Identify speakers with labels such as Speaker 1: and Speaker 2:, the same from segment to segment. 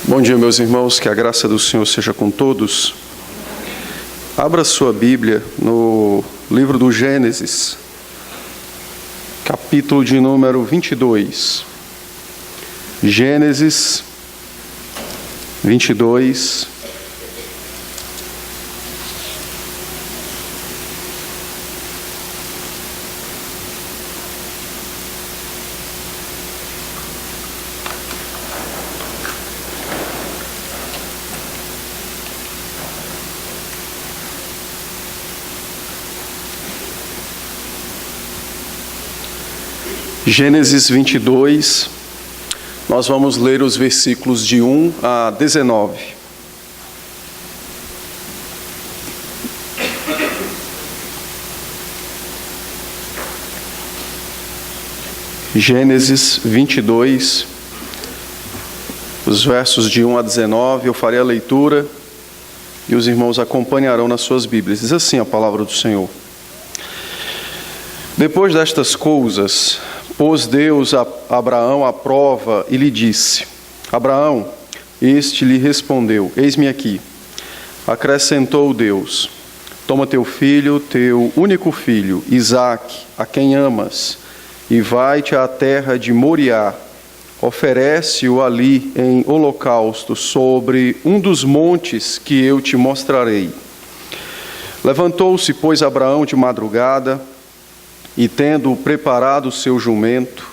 Speaker 1: Bom dia, meus irmãos, que a graça do Senhor seja com todos. Abra sua Bíblia no livro do Gênesis, capítulo de número 22. Gênesis 22. Gênesis 22, nós vamos ler os versículos de 1 a 19. Gênesis 22, os versos de 1 a 19, eu farei a leitura e os irmãos acompanharão nas suas Bíblias. Diz assim a palavra do Senhor. Depois destas coisas, pôs Deus a Abraão à prova e lhe disse: Abraão, este lhe respondeu: Eis-me aqui. Acrescentou Deus: Toma teu filho, teu único filho, Isaque, a quem amas, e vai-te à terra de Moriá. Oferece-o ali em holocausto sobre um dos montes que eu te mostrarei. Levantou-se, pois, Abraão de madrugada, e tendo preparado o seu jumento,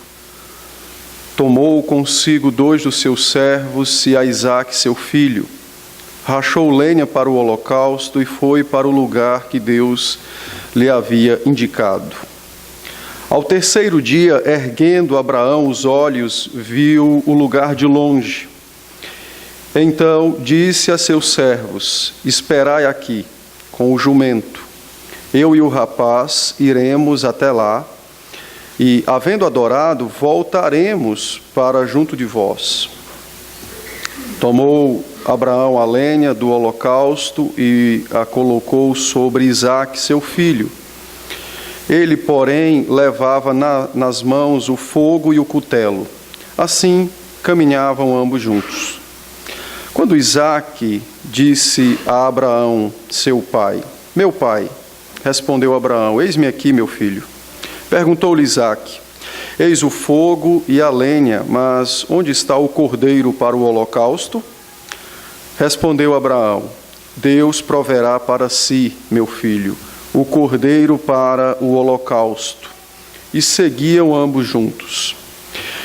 Speaker 1: tomou consigo 2 dos seus servos e a Isaque seu filho, rachou lenha para o holocausto e foi para o lugar que Deus lhe havia indicado. Ao terceiro dia, erguendo Abraão os olhos, viu o lugar de longe. Então disse a seus servos: Esperai aqui com o jumento. Eu e o rapaz iremos até lá, e, havendo adorado, voltaremos para junto de vós. Tomou Abraão a lenha do holocausto e a colocou sobre Isaque, seu filho. Ele, porém, levava nas mãos o fogo e o cutelo. Assim, caminhavam ambos juntos. Quando Isaque disse a Abraão, seu pai: Meu pai, respondeu Abraão: Eis-me aqui, meu filho. Perguntou-lhe Isaque: Eis o fogo e a lenha, mas onde está o cordeiro para o holocausto? Respondeu Abraão: Deus proverá para si, meu filho, o cordeiro para o holocausto. E seguiam ambos juntos.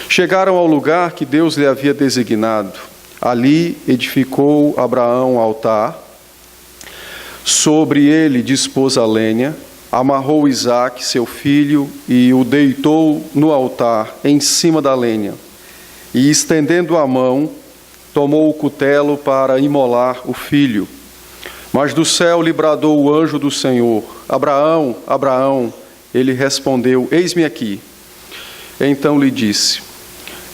Speaker 1: Chegaram ao lugar que Deus lhe havia designado. Ali edificou Abraão um altar. Sobre ele dispôs a lenha, amarrou Isaque, seu filho, e o deitou no altar, em cima da lenha. E, estendendo a mão, tomou o cutelo para imolar o filho. Mas do céu lhe bradou o anjo do Senhor: Abraão, Abraão. Ele respondeu: Eis-me aqui. Então lhe disse: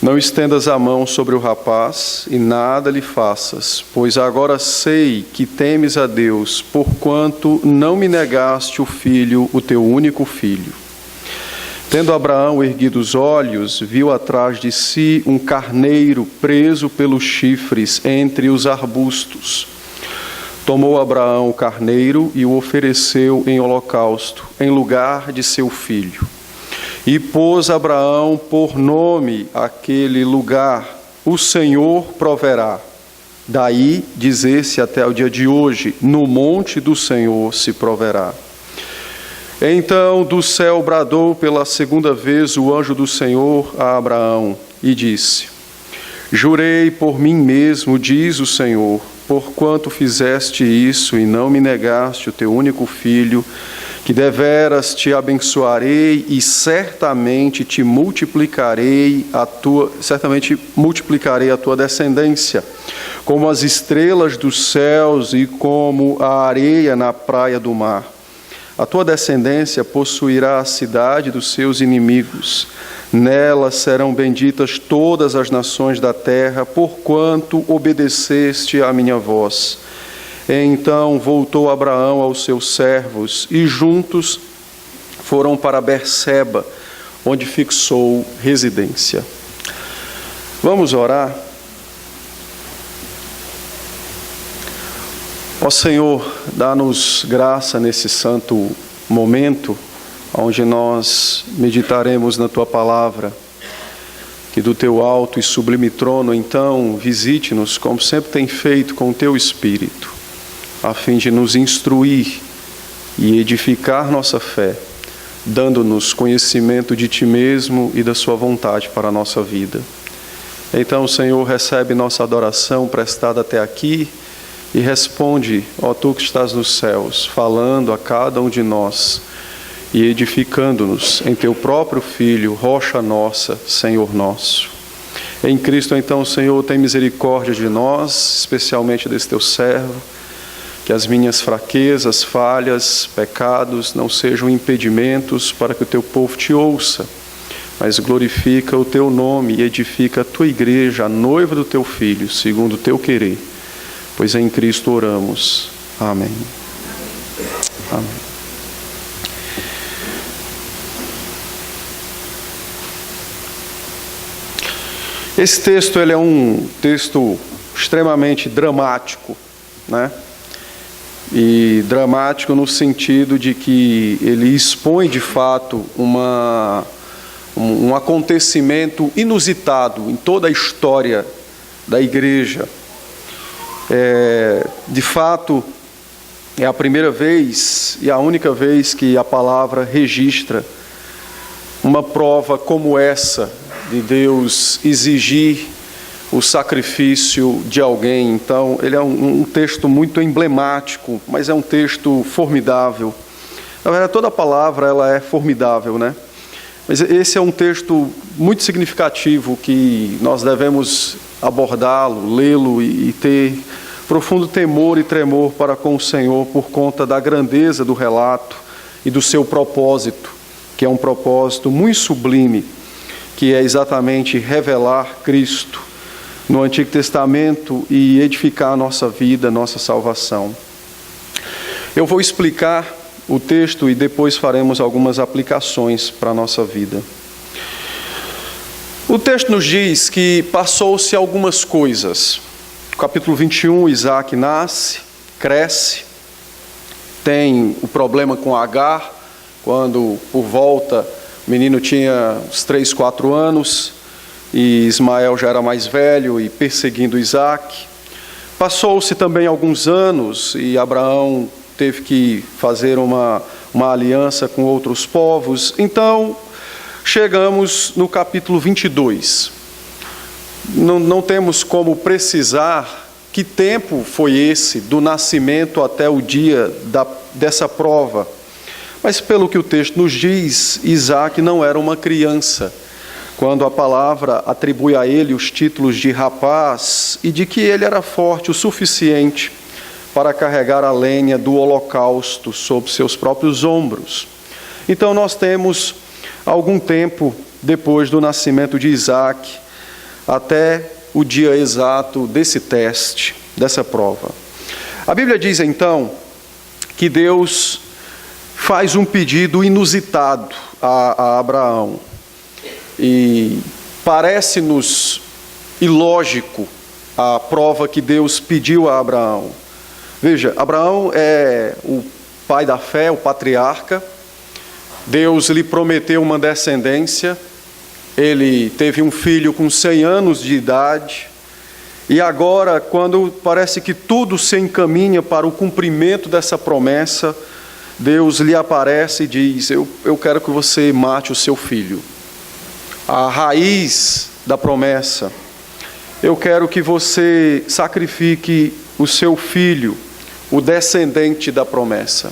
Speaker 1: Não estendas a mão sobre o rapaz e nada lhe faças, pois agora sei que temes a Deus, porquanto não me negaste o filho, o teu único filho. Tendo Abraão erguido os olhos, viu atrás de si um carneiro preso pelos chifres entre os arbustos. Tomou Abraão o carneiro e o ofereceu em holocausto, em lugar de seu filho. E pôs Abraão por nome aquele lugar: O Senhor proverá. Daí dizer-se até o dia de hoje: No monte do Senhor se proverá. Então do céu bradou pela segunda vez o anjo do Senhor a Abraão e disse: Jurei por mim mesmo, diz o Senhor, porquanto fizeste isso e não me negaste o teu único filho, que deveras te abençoarei e certamente multiplicarei a tua descendência, como as estrelas dos céus e como a areia na praia do mar. A tua descendência possuirá a cidade dos seus inimigos. Nela serão benditas todas as nações da terra, porquanto obedeceste à minha voz. Então voltou Abraão aos seus servos e juntos foram para Berseba, onde fixou residência. Vamos orar? Ó Senhor, dá-nos graça nesse santo momento, onde nós meditaremos na Tua Palavra, que do Teu alto e sublime trono, então, visite-nos, como sempre tem feito com o Teu Espírito, a fim de nos instruir e edificar nossa fé, dando-nos conhecimento de Ti mesmo e da Sua vontade para a nossa vida. Então, Senhor, recebe nossa adoração prestada até aqui e responde, ó Tu que estás nos céus, falando a cada um de nós e edificando-nos em Teu próprio Filho, rocha nossa, Senhor nosso. Em Cristo, então, Senhor, tem misericórdia de nós, especialmente desse Teu servo, que as minhas fraquezas, falhas, pecados não sejam impedimentos para que o Teu povo Te ouça, mas glorifica o Teu nome e edifica a Tua igreja, a noiva do Teu Filho, segundo o Teu querer, pois em Cristo oramos. Amém. Amém. Esse texto ele é um texto extremamente dramático, né? E dramático no sentido de que ele expõe de fato um acontecimento inusitado em toda a história da igreja. De fato, é a primeira vez e a única vez que a palavra registra uma prova como essa, de Deus exigir o sacrifício de alguém. Então, ele é um texto muito emblemático, mas é um texto formidável. Na verdade, toda a palavra ela é formidável, né? Mas esse é um texto muito significativo que nós devemos abordá-lo, lê-lo e ter profundo temor e tremor para com o Senhor por conta da grandeza do relato e do seu propósito, que é um propósito muito sublime, que é exatamente revelar Cristo no Antigo Testamento e edificar a nossa vida, a nossa salvação. Eu vou explicar o texto e depois faremos algumas aplicações para a nossa vida. O texto nos diz que passou-se algumas coisas. No capítulo 21, Isaac nasce, cresce, tem o problema com Agar, quando por volta o menino tinha uns 3, 4 anos, e Ismael já era mais velho e perseguindo Isaac. Passou-se também alguns anos e Abraão teve que fazer uma aliança com outros povos. Então, chegamos no capítulo 22. Não temos como precisar que tempo foi esse, do nascimento até o dia dessa prova. Mas pelo que o texto nos diz, Isaac não era uma criança, quando a palavra atribui a ele os títulos de rapaz e de que ele era forte o suficiente para carregar a lenha do holocausto sobre seus próprios ombros. Então nós temos algum tempo depois do nascimento de Isaac, até o dia exato desse teste, dessa prova. A Bíblia diz então que Deus faz um pedido inusitado a Abraão. E parece-nos ilógico a prova que Deus pediu a Abraão. Veja, Abraão é o pai da fé, o patriarca. Deus lhe prometeu uma descendência. Ele teve um filho com 100 anos de idade. E agora, quando parece que tudo se encaminha para o cumprimento dessa promessa, Deus lhe aparece e diz: eu quero que você mate o seu filho. A raiz da promessa. Eu quero que você sacrifique o seu filho, o descendente da promessa.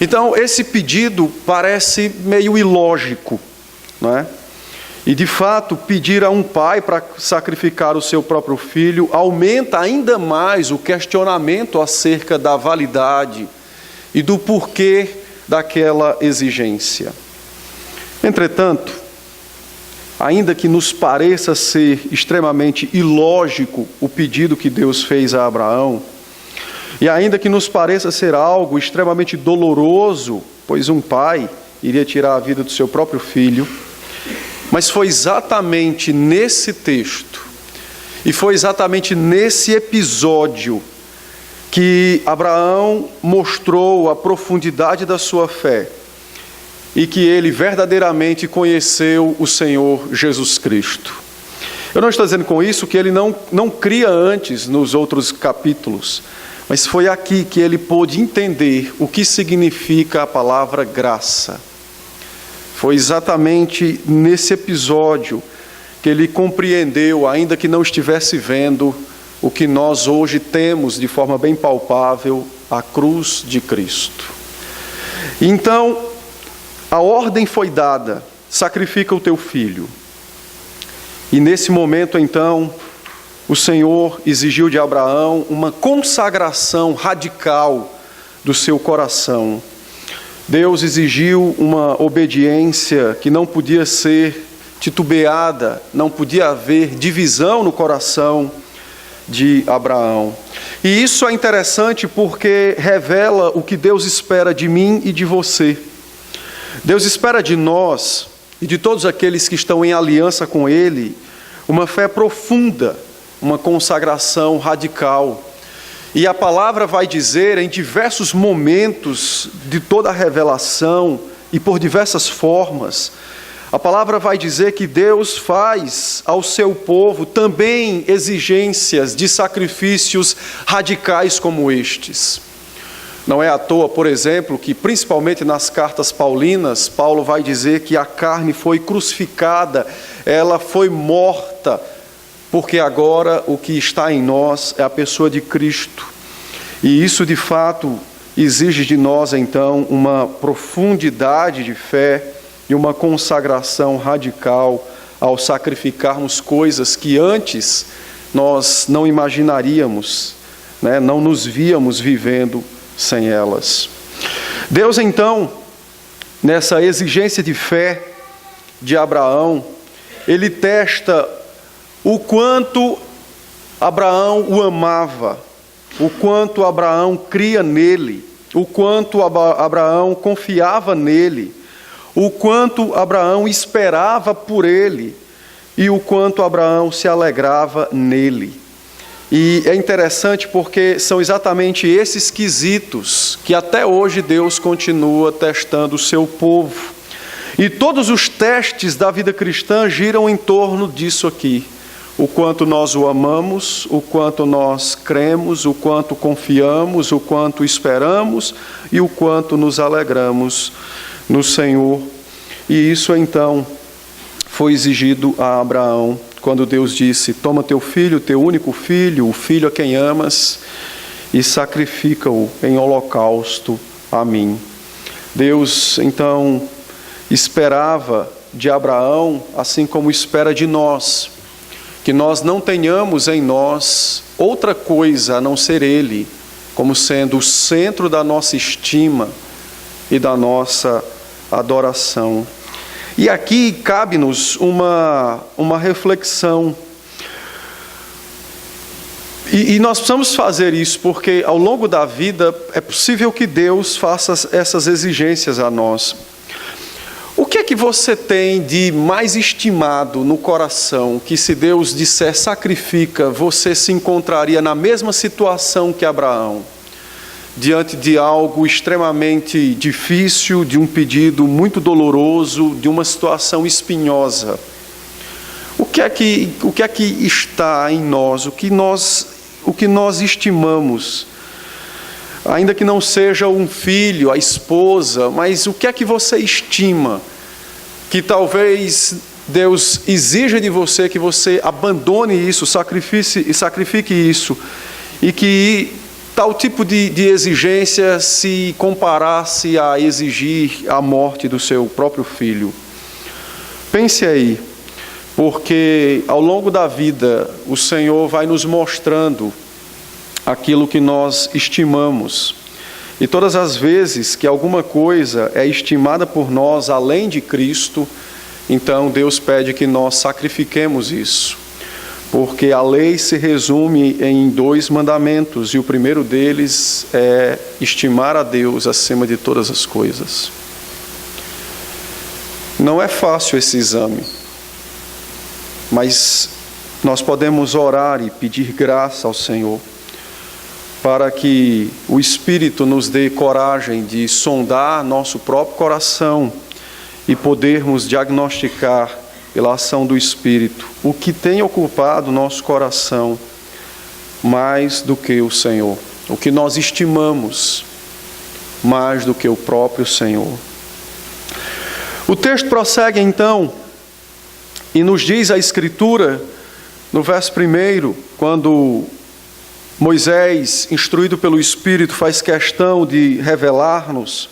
Speaker 1: Então, esse pedido parece meio ilógico, não é? E, de fato, pedir a um pai para sacrificar o seu próprio filho aumenta ainda mais o questionamento acerca da validade e do porquê daquela exigência. Entretanto, ainda que nos pareça ser extremamente ilógico o pedido que Deus fez a Abraão, e ainda que nos pareça ser algo extremamente doloroso, pois um pai iria tirar a vida do seu próprio filho, mas foi exatamente nesse texto, e foi exatamente nesse episódio, que Abraão mostrou a profundidade da sua fé e que ele verdadeiramente conheceu o Senhor Jesus Cristo. Eu não estou dizendo com isso que ele não cria antes nos outros capítulos, mas foi aqui que ele pôde entender o que significa a palavra graça. Foi exatamente nesse episódio que ele compreendeu, ainda que não estivesse vendo, o que nós hoje temos de forma bem palpável, a cruz de Cristo. Então, a ordem foi dada: sacrifica o teu filho. E nesse momento, então, o Senhor exigiu de Abraão uma consagração radical do seu coração. Deus exigiu uma obediência que não podia ser titubeada, não podia haver divisão no coração de Abraão. E isso é interessante porque revela o que Deus espera de mim e de você. Deus espera de nós e de todos aqueles que estão em aliança com Ele uma fé profunda, uma consagração radical. E a palavra vai dizer em diversos momentos de toda a revelação e por diversas formas, a palavra vai dizer que Deus faz ao seu povo também exigências de sacrifícios radicais como estes. Não é à toa, por exemplo, que principalmente nas cartas paulinas, Paulo vai dizer que a carne foi crucificada, ela foi morta, porque agora o que está em nós é a pessoa de Cristo. E isso, de fato, exige de nós, então, uma profundidade de fé e uma consagração radical ao sacrificarmos coisas que antes nós não imaginaríamos, né? Não nos víamos vivendo sem elas. Deus, então, nessa exigência de fé de Abraão, ele testa o quanto Abraão o amava, o quanto Abraão cria nele, o quanto Abraão confiava nele, o quanto Abraão esperava por ele e o quanto Abraão se alegrava nele. E é interessante porque são exatamente esses quesitos que até hoje Deus continua testando o seu povo. E todos os testes da vida cristã giram em torno disso aqui. O quanto nós o amamos, o quanto nós cremos, o quanto confiamos, o quanto esperamos e o quanto nos alegramos no Senhor. E isso então foi exigido a Abraão, quando Deus disse: toma teu filho, teu único filho, o filho a quem amas, e sacrifica-o em holocausto a mim. Deus então esperava de Abraão, assim como espera de nós, que nós não tenhamos em nós outra coisa a não ser Ele, como sendo o centro da nossa estima e da nossa adoração. E aqui cabe-nos uma reflexão. E nós precisamos fazer isso, porque ao longo da vida é possível que Deus faça essas exigências a nós. O que é que você tem de mais estimado no coração, que se Deus disser sacrifica, você se encontraria na mesma situação que Abraão? Diante de algo extremamente difícil, de um pedido muito doloroso, de uma situação espinhosa. O que é que está em nós? O que nós estimamos? Ainda que não seja um filho, a esposa, mas o que é que você estima? Que talvez Deus exija de você que você abandone isso, sacrifique isso, e que tal tipo de exigência se comparasse a exigir a morte do seu próprio filho. Pense aí, porque ao longo da vida o Senhor vai nos mostrando aquilo que nós estimamos. E todas as vezes que alguma coisa é estimada por nós além de Cristo, então Deus pede que nós sacrifiquemos isso. Porque a lei se resume em 2 mandamentos, e o primeiro deles é estimar a Deus acima de todas as coisas. Não é fácil esse exame, mas nós podemos orar e pedir graça ao Senhor, para que o Espírito nos dê coragem de sondar nosso próprio coração e podermos diagnosticar, pela ação do Espírito, o que tem ocupado nosso coração mais do que o Senhor, o que nós estimamos mais do que o próprio Senhor. O texto prossegue então e nos diz a Escritura, no verso 1, quando Moisés, instruído pelo Espírito, faz questão de revelar-nos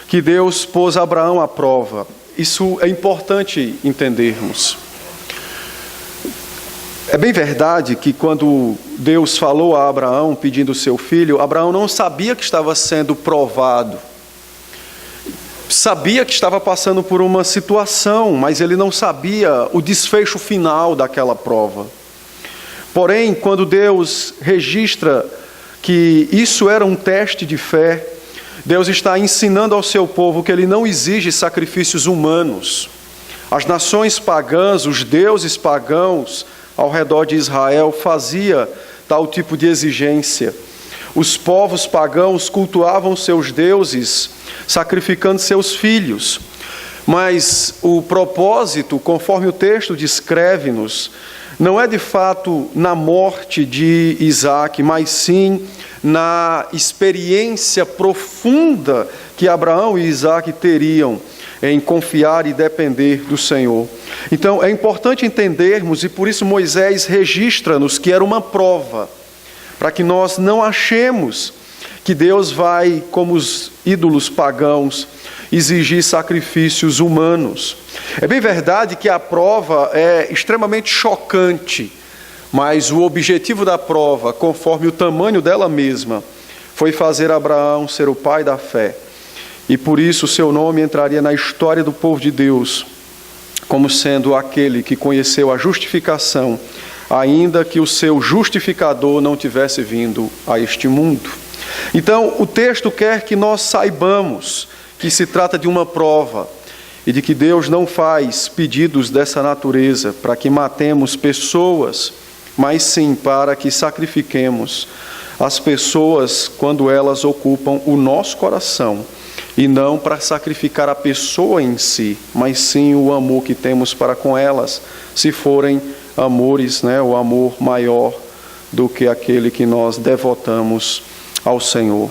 Speaker 1: que Deus pôs Abraão à prova. Isso é importante entendermos. É bem verdade que quando Deus falou a Abraão pedindo seu filho, Abraão não sabia que estava sendo provado. Sabia que estava passando por uma situação, mas ele não sabia o desfecho final daquela prova. Porém, quando Deus registra que isso era um teste de fé, Deus está ensinando ao seu povo que Ele não exige sacrifícios humanos. As nações pagãs, os deuses pagãos ao redor de Israel fazia tal tipo de exigência. Os povos pagãos cultuavam seus deuses, sacrificando seus filhos. Mas o propósito, conforme o texto descreve-nos, não é de fato na morte de Isaque, mas sim na experiência profunda que Abraão e Isaque teriam em confiar e depender do Senhor. Então é importante entendermos, e por isso Moisés registra-nos que era uma prova, para que nós não achemos que Deus vai, como os ídolos pagãos, exigir sacrifícios humanos. É bem verdade que a prova é extremamente chocante, mas o objetivo da prova, conforme o tamanho dela mesma, foi fazer Abraão ser o pai da fé. E por isso o seu nome entraria na história do povo de Deus, como sendo aquele que conheceu a justificação, ainda que o seu justificador não tivesse vindo a este mundo. Então, o texto quer que nós saibamos que se trata de uma prova e de que Deus não faz pedidos dessa natureza para que matemos pessoas, mas sim para que sacrifiquemos as pessoas quando elas ocupam o nosso coração, e não para sacrificar a pessoa em si, mas sim o amor que temos para com elas, se forem amores, o amor maior do que aquele que nós devotamos ao Senhor.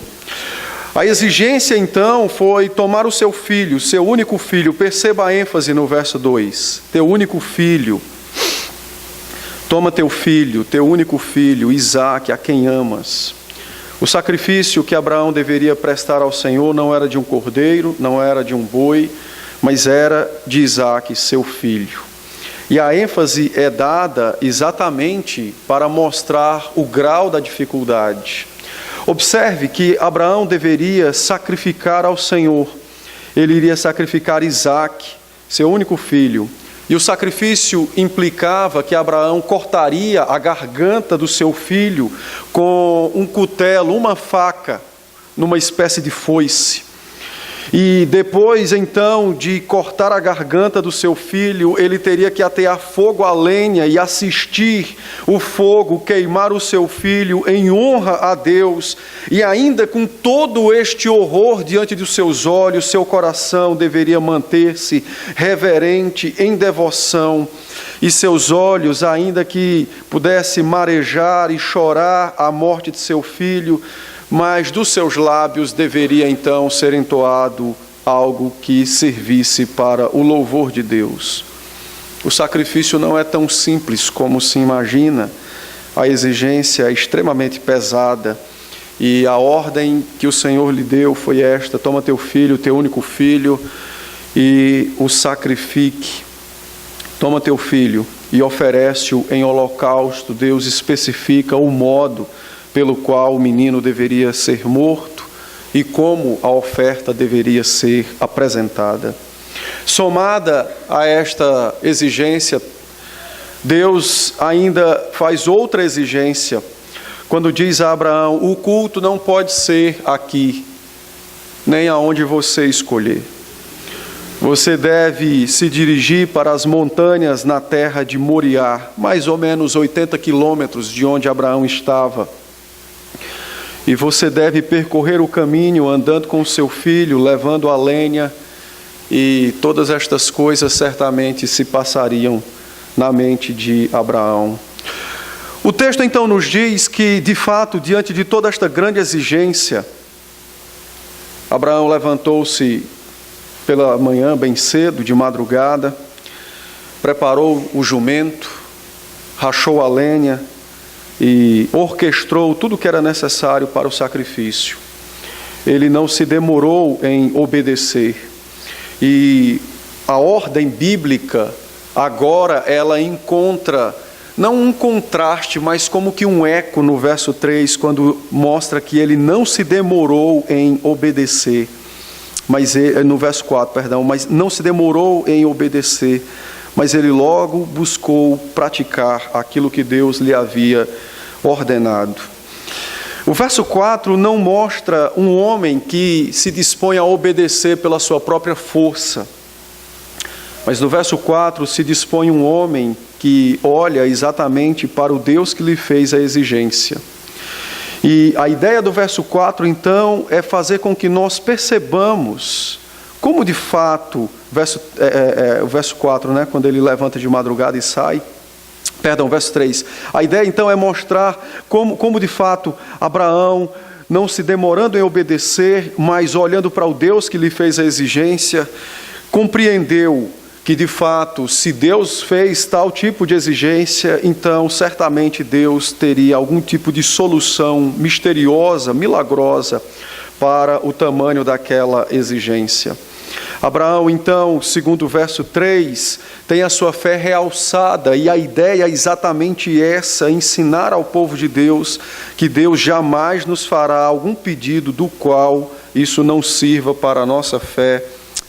Speaker 1: A exigência então foi tomar o seu filho, seu único filho. Perceba a ênfase no verso 2, teu único filho. Toma teu filho, teu único filho, Isaque, a quem amas. O sacrifício que Abraão deveria prestar ao Senhor não era de um cordeiro, não era de um boi, mas era de Isaque, seu filho. E a ênfase é dada exatamente para mostrar o grau da dificuldade. Observe que Abraão deveria sacrificar ao Senhor. Ele iria sacrificar Isaque, seu único filho. E o sacrifício implicava que Abraão cortaria a garganta do seu filho com um cutelo, uma faca, numa espécie de foice. E depois, então, de cortar a garganta do seu filho, ele teria que atear fogo à lenha e assistir o fogo queimar o seu filho em honra a Deus. E ainda com todo este horror diante dos seus olhos, seu coração deveria manter-se reverente em devoção. E seus olhos, ainda que pudesse marejar e chorar a morte de seu filho, mas dos seus lábios deveria então ser entoado algo que servisse para o louvor de Deus. O sacrifício não é tão simples como se imagina, a exigência é extremamente pesada, e a ordem que o Senhor lhe deu foi esta: toma teu filho, teu único filho, e o sacrifique. Toma teu filho e oferece-o em holocausto. Deus especifica o modo pelo qual o menino deveria ser morto e como a oferta deveria ser apresentada. Somada a esta exigência, Deus ainda faz outra exigência, quando diz a Abraão: o culto não pode ser aqui, nem aonde você escolher. Você deve se dirigir para as montanhas na terra de Moriá, mais ou menos 80 quilômetros de onde Abraão estava. E você deve percorrer o caminho andando com o seu filho, levando a lenha, e todas estas coisas certamente se passariam na mente de Abraão. O texto então nos diz que, de fato, diante de toda esta grande exigência, Abraão levantou-se pela manhã, bem cedo, de madrugada, preparou o jumento, rachou a lenha e orquestrou tudo o que era necessário para o sacrifício. Ele não se demorou em obedecer. E a ordem bíblica, agora, ela encontra, não um contraste, mas como que um eco no verso 3, quando mostra que ele não se demorou em obedecer. No verso 4, perdão, mas não se demorou em obedecer, mas ele logo buscou praticar aquilo que Deus lhe havia ordenado. O verso 4 não mostra um homem que se dispõe a obedecer pela sua própria força, mas no verso 4 se dispõe um homem que olha exatamente para o Deus que lhe fez a exigência. E a ideia do verso 4, então, é fazer com que nós percebamos como de fato, o verso 4, né, quando ele levanta de madrugada e sai, verso 3. A ideia então é mostrar como de fato Abraão, não se demorando em obedecer, mas olhando para o Deus que lhe fez a exigência, compreendeu que de fato, se Deus fez tal tipo de exigência, então certamente Deus teria algum tipo de solução misteriosa, milagrosa, para o tamanho daquela exigência. Abraão, então, segundo o verso 3, tem a sua fé realçada, e a ideia é exatamente essa: ensinar ao povo de Deus que Deus jamais nos fará algum pedido do qual isso não sirva para a nossa fé,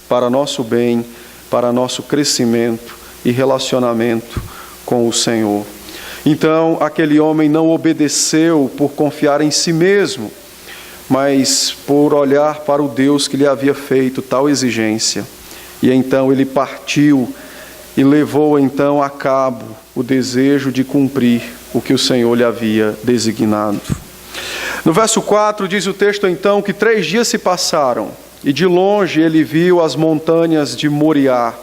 Speaker 1: para nosso bem, para nosso crescimento e relacionamento com o Senhor. Então, aquele homem não obedeceu por confiar em si mesmo, mas por olhar para o Deus que lhe havia feito tal exigência. E então ele partiu e levou então a cabo o desejo de cumprir o que o Senhor lhe havia designado. No verso 4 diz o texto então que 3 dias se passaram, e de longe ele viu as montanhas de Moriá.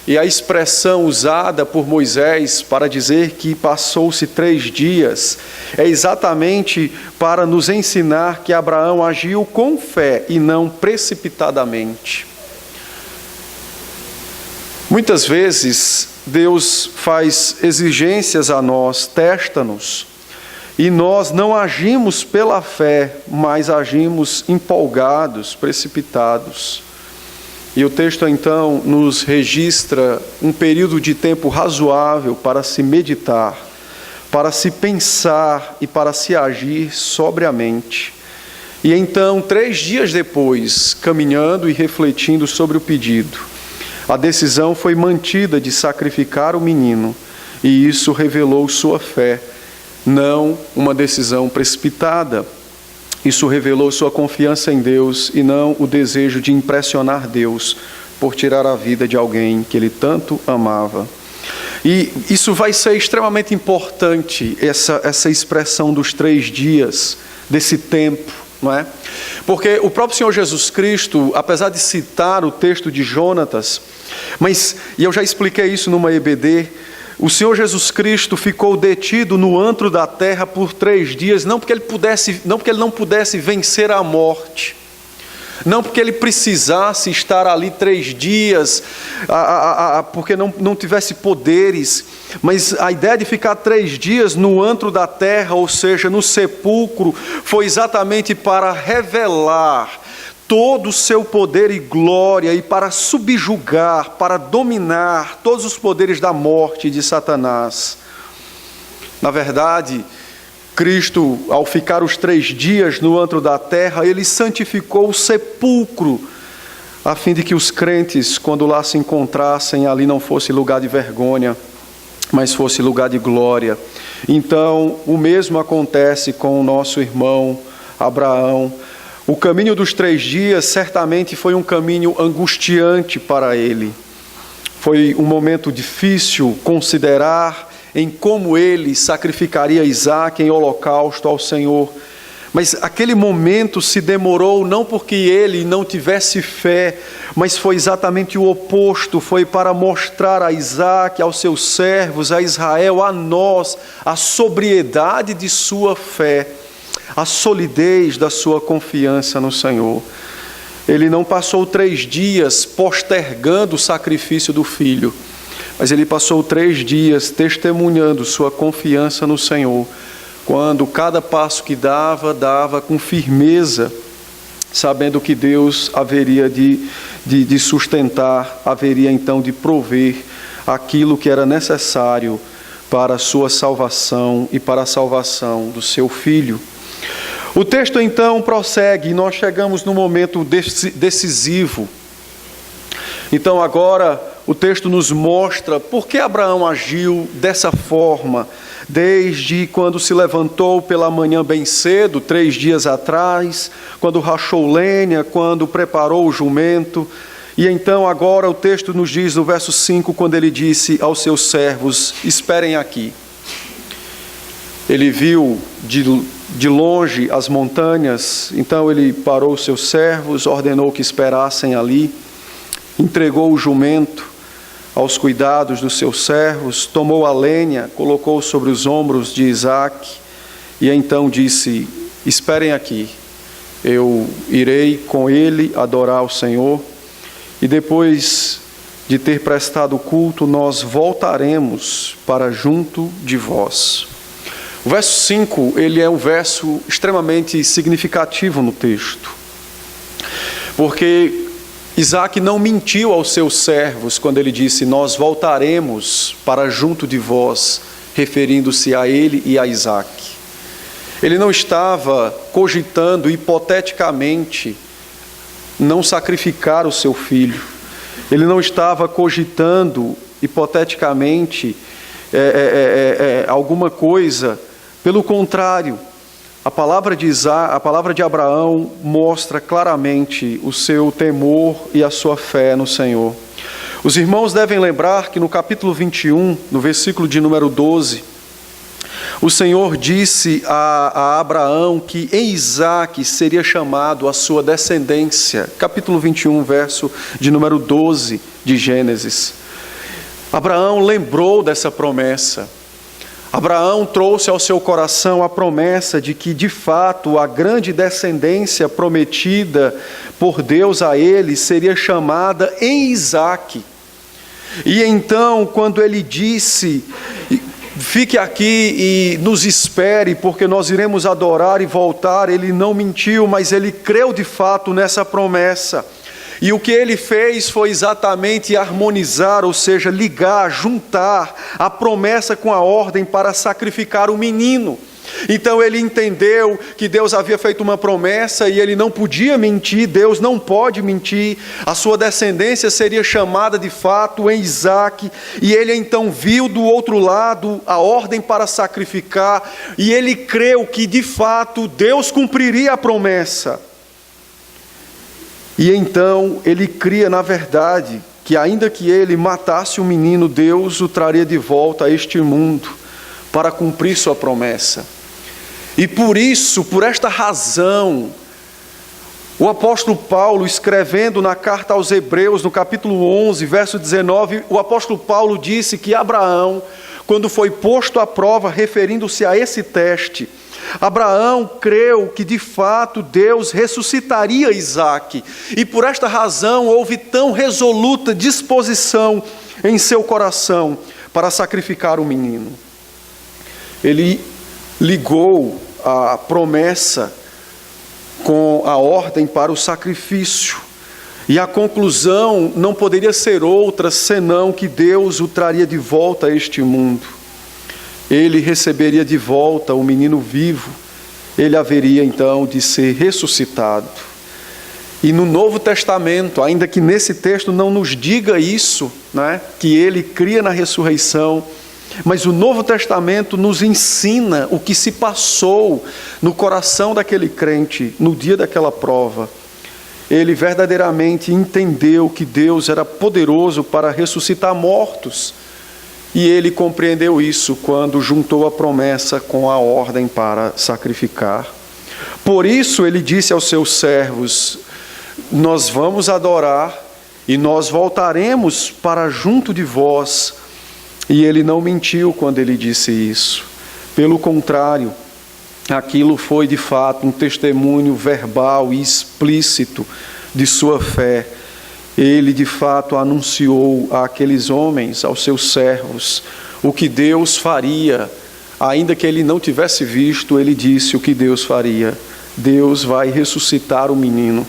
Speaker 1: E a expressão usada por Moisés para dizer que passou-se 3 dias é exatamente para nos ensinar que Abraão agiu com fé e não precipitadamente. Muitas vezes Deus faz exigências a nós, testa-nos, e nós não agimos pela fé, mas agimos empolgados, precipitados. E o texto então nos registra um período de tempo razoável para se meditar, para se pensar e para se agir sobriamente. E então, 3 dias depois, caminhando e refletindo sobre o pedido, a decisão foi mantida de sacrificar o menino, e isso revelou sua fé, não uma decisão precipitada. Isso revelou sua confiança em Deus e não o desejo de impressionar Deus por tirar a vida de alguém que ele tanto amava. E isso vai ser extremamente importante, essa expressão dos 3 dias, desse tempo, não é? Porque o próprio Senhor Jesus Cristo, apesar de citar o texto de Jonatas, e eu já expliquei isso numa EBD, o Senhor Jesus Cristo ficou detido no antro da terra por 3 dias, não porque ele não pudesse vencer a morte, não porque ele precisasse estar ali 3 dias, porque não tivesse poderes, mas a ideia de ficar 3 dias no antro da terra, ou seja, no sepulcro, foi exatamente para revelar todo o seu poder e glória, e para subjugar, para dominar todos os poderes da morte e de Satanás. Na verdade, Cristo, ao ficar os 3 dias no antro da terra, ele santificou o sepulcro, a fim de que os crentes, quando lá se encontrassem, ali não fosse lugar de vergonha, mas fosse lugar de glória. Então, o mesmo acontece com o nosso irmão Abraão. O caminho dos 3 dias certamente foi um caminho angustiante para ele. Foi um momento difícil considerar em como ele sacrificaria Isaque em holocausto ao Senhor. Mas aquele momento se demorou não porque ele não tivesse fé, mas foi exatamente o oposto. Foi para mostrar a Isaque, aos seus servos, a Israel, a nós, a sobriedade de sua fé, a solidez da sua confiança no Senhor. Ele não passou 3 dias postergando o sacrifício do filho, mas ele passou 3 dias testemunhando sua confiança no Senhor, quando cada passo que dava com firmeza, sabendo que Deus haveria de sustentar, haveria então de prover aquilo que era necessário para a sua salvação e para a salvação do seu filho. O texto então prossegue e nós chegamos no momento decisivo. Então agora o texto nos mostra por que Abraão agiu dessa forma, desde quando se levantou pela manhã bem cedo, 3 dias atrás, quando rachou lenha, quando preparou o jumento. E então agora o texto nos diz no verso 5, quando ele disse aos seus servos: esperem aqui. Ele viu de longe as montanhas, então ele parou os seus servos, ordenou que esperassem ali, entregou o jumento aos cuidados dos seus servos, tomou a lenha, colocou sobre os ombros de Isaque, e então disse: esperem aqui, eu irei com ele adorar o Senhor, e depois de ter prestado culto, nós voltaremos para junto de vós. O verso 5, ele é um verso extremamente significativo no texto, porque Isaque não mentiu aos seus servos quando ele disse: nós voltaremos para junto de vós, referindo-se a ele e a Isaque. Ele não estava cogitando hipoteticamente não sacrificar o seu filho. Ele não estava cogitando hipoteticamente alguma coisa. Pelo contrário, a palavra de Abraão mostra claramente o seu temor e a sua fé no Senhor. Os irmãos devem lembrar que no capítulo 21, no versículo de número 12, o Senhor disse a Abraão que em Isaque seria chamado a sua descendência. Capítulo 21, verso de número 12 de Gênesis. Abraão lembrou dessa promessa. Abraão trouxe ao seu coração a promessa de que, de fato, a grande descendência prometida por Deus a ele seria chamada em Isaque. E então, quando ele disse: fique aqui e nos espere, porque nós iremos adorar e voltar, ele não mentiu, mas ele creu de fato nessa promessa. E o que ele fez foi exatamente harmonizar, ou seja, ligar, juntar a promessa com a ordem para sacrificar o menino. Então ele entendeu que Deus havia feito uma promessa e ele não podia mentir, Deus não pode mentir. A sua descendência seria chamada de fato em Isaque, e ele então viu do outro lado a ordem para sacrificar, e ele creu que de fato Deus cumpriria a promessa. E então ele cria na verdade que ainda que ele matasse o menino, Deus o traria de volta a este mundo para cumprir sua promessa. E por isso, por esta razão, o apóstolo Paulo, escrevendo na carta aos Hebreus, no capítulo 11, verso 19, o apóstolo Paulo disse que Abraão, quando foi posto à prova, referindo-se a esse teste, Abraão creu que de fato Deus ressuscitaria Isaque, e por esta razão houve tão resoluta disposição em seu coração para sacrificar o menino. Ele ligou a promessa com a ordem para o sacrifício, e a conclusão não poderia ser outra senão que Deus o traria de volta a este mundo. Ele receberia de volta o menino vivo, ele haveria então de ser ressuscitado. E no Novo Testamento, ainda que nesse texto não nos diga isso, né, que ele cria na ressurreição, mas o Novo Testamento nos ensina o que se passou no coração daquele crente no dia daquela prova. Ele verdadeiramente entendeu que Deus era poderoso para ressuscitar mortos, e ele compreendeu isso quando juntou a promessa com a ordem para sacrificar. Por isso ele disse aos seus servos: nós vamos adorar e nós voltaremos para junto de vós. E ele não mentiu quando ele disse isso. Pelo contrário, aquilo foi de fato um testemunho verbal e explícito de sua fé. Ele de fato anunciou àqueles homens, aos seus servos, o que Deus faria. Ainda que ele não tivesse visto, ele disse o que Deus faria. Deus vai ressuscitar o menino,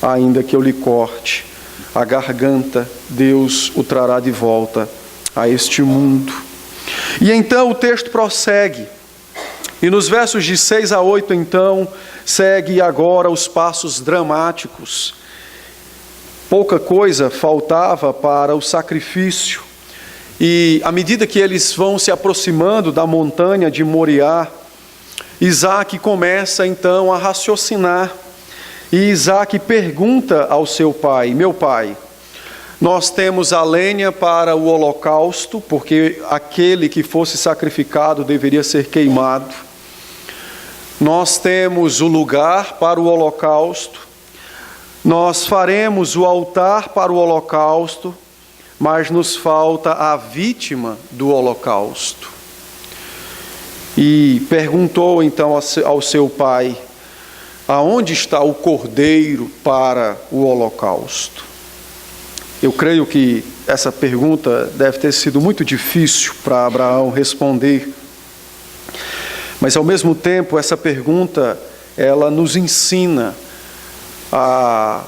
Speaker 1: ainda que eu lhe corte a garganta, Deus o trará de volta a este mundo. E então o texto prossegue. E nos versos de 6 a 8, então, segue agora os passos dramáticos. Pouca coisa faltava para o sacrifício. E à medida que eles vão se aproximando da montanha de Moriá, Isaque começa então a raciocinar. E Isaque pergunta ao seu pai: meu pai, nós temos a lenha para o holocausto, porque aquele que fosse sacrificado deveria ser queimado. Nós temos o lugar para o holocausto. Nós faremos o altar para o holocausto, mas nos falta a vítima do holocausto. E perguntou então ao seu pai: aonde está o cordeiro para o holocausto? Eu creio que essa pergunta deve ter sido muito difícil para Abraão responder. Mas ao mesmo tempo, essa pergunta, ela nos ensina a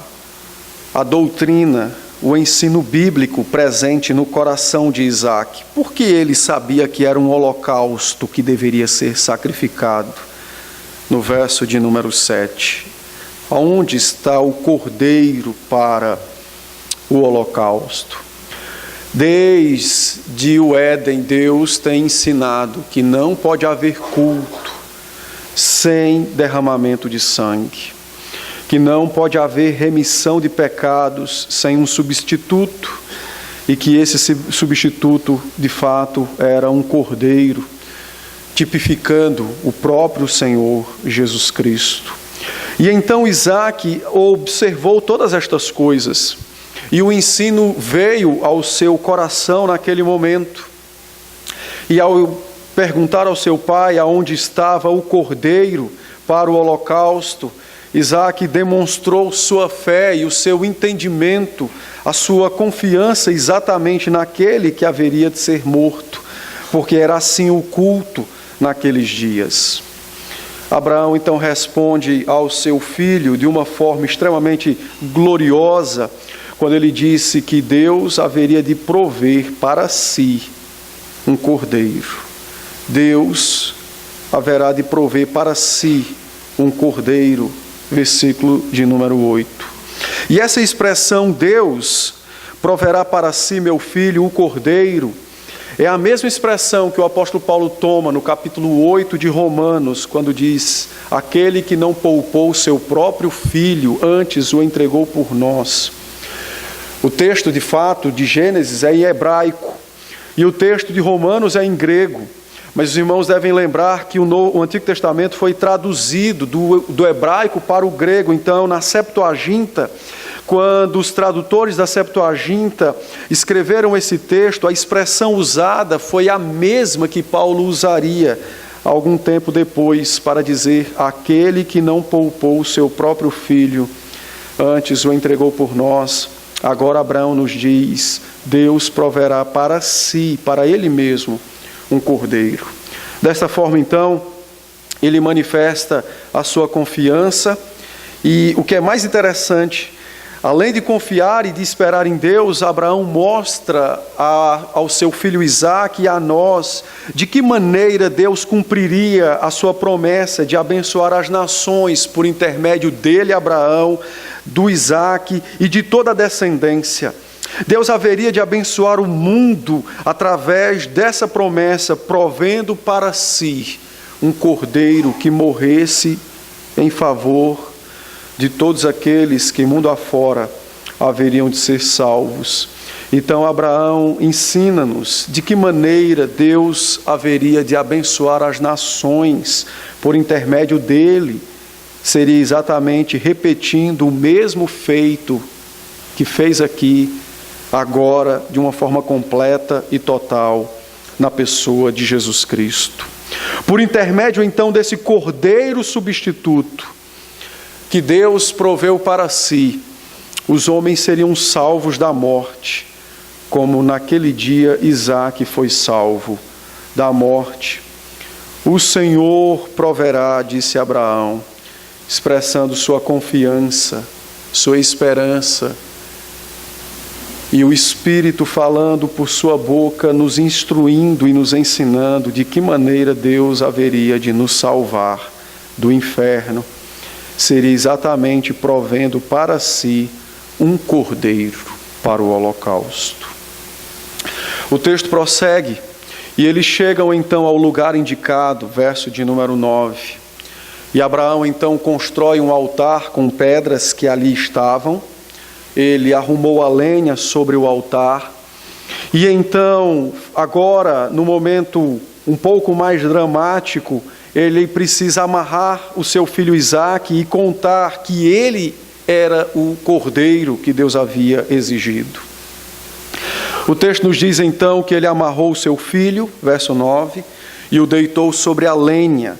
Speaker 1: doutrina, o ensino bíblico presente no coração de Isaque. Porque ele sabia que era um holocausto que deveria ser sacrificado. No verso de número 7, aonde está o cordeiro para o holocausto? Desde o Éden, Deus tem ensinado que não pode haver culto sem derramamento de sangue, que não pode haver remissão de pecados sem um substituto, e que esse substituto, de fato, era um cordeiro, tipificando o próprio Senhor Jesus Cristo. E então Isaque observou todas estas coisas, e o ensino veio ao seu coração naquele momento. E ao perguntar ao seu pai aonde estava o cordeiro para o holocausto, Isaque demonstrou sua fé e o seu entendimento, a sua confiança exatamente naquele que haveria de ser morto, porque era assim o culto naqueles dias. Abraão então responde ao seu filho de uma forma extremamente gloriosa, quando ele disse que Deus haveria de prover para si um cordeiro. Deus haverá de prover para si um cordeiro, versículo de número 8. E essa expressão, Deus proverá para si, meu filho, o cordeiro, é a mesma expressão que o apóstolo Paulo toma no capítulo 8 de Romanos, quando diz: aquele que não poupou seu próprio filho, antes o entregou por nós. O texto, de fato, de Gênesis é em hebraico, e o texto de Romanos é em grego. Mas os irmãos devem lembrar que o Antigo Testamento foi traduzido do hebraico para o grego. Então, na Septuaginta, quando os tradutores da Septuaginta escreveram esse texto, a expressão usada foi a mesma que Paulo usaria algum tempo depois para dizer: aquele que não poupou o seu próprio filho, antes o entregou por nós. Agora Abraão nos diz: Deus proverá para si, para ele mesmo, um cordeiro. Desta forma, então, ele manifesta a sua confiança. E o que é mais interessante, além de confiar e de esperar em Deus, Abraão mostra ao seu filho Isaque e a nós de que maneira Deus cumpriria a sua promessa de abençoar as nações por intermédio dele, Abraão, do Isaque e de toda a descendência. Deus haveria de abençoar o mundo através dessa promessa, provendo para si um cordeiro que morresse em favor de todos aqueles que, mundo afora, haveriam de ser salvos. Então Abraão ensina-nos de que maneira Deus haveria de abençoar as nações por intermédio dele, seria exatamente repetindo o mesmo feito que fez aqui, agora, de uma forma completa e total, na pessoa de Jesus Cristo. Por intermédio, então, desse Cordeiro substituto, que Deus proveu para si, os homens seriam salvos da morte, como naquele dia Isaque foi salvo da morte. O Senhor proverá, disse Abraão, expressando sua confiança, sua esperança, e o Espírito falando por sua boca, nos instruindo e nos ensinando de que maneira Deus haveria de nos salvar do inferno. Seria exatamente provendo para si um cordeiro para o holocausto. O texto prossegue, e eles chegam então ao lugar indicado, verso de número 9. E Abraão então constrói um altar com pedras que ali estavam. Ele arrumou a lenha sobre o altar. E então, agora, no momento um pouco mais dramático, ele precisa amarrar o seu filho Isaque e contar que ele era o cordeiro que Deus havia exigido. O texto nos diz então que ele amarrou o seu filho, verso 9, e o deitou sobre a lenha.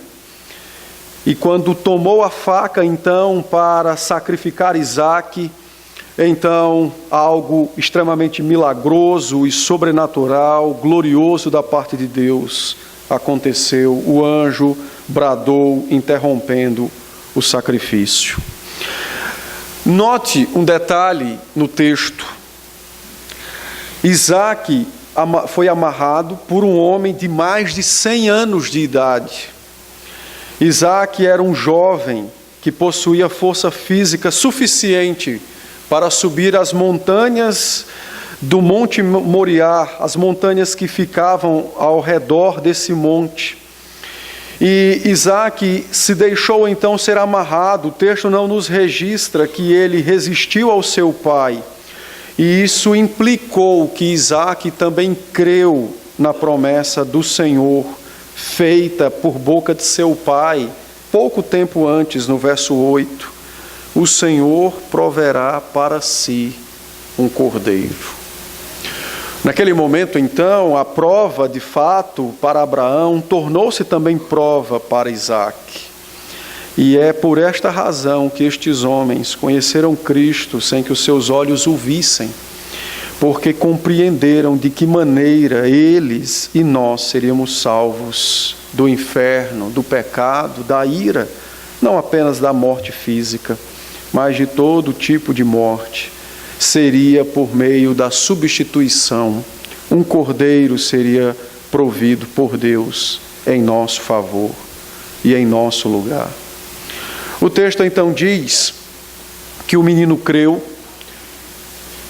Speaker 1: E quando tomou a faca então para sacrificar Isaque, então algo extremamente milagroso e sobrenatural, glorioso da parte de Deus aconteceu. O anjo bradou, interrompendo o sacrifício. Note um detalhe no texto. Isaque foi amarrado por um homem de mais de 100 anos de idade. Isaque era um jovem que possuía força física suficiente para subir as montanhas do Monte Moriá, as montanhas que ficavam ao redor desse monte. E Isaque se deixou então ser amarrado. O texto não nos registra que ele resistiu ao seu pai. E isso implicou que Isaque também creu na promessa do Senhor, feita por boca de seu pai, pouco tempo antes, no verso 8. O Senhor proverá para si um cordeiro. Naquele momento, então, a prova, de fato, para Abraão, tornou-se também prova para Isaque. E é por esta razão que estes homens conheceram Cristo sem que os seus olhos o vissem, porque compreenderam de que maneira eles e nós seríamos salvos do inferno, do pecado, da ira, não apenas da morte física, mas de todo tipo de morte. Seria por meio da substituição. Um cordeiro seria provido por Deus em nosso favor e em nosso lugar. O texto então diz que o menino creu,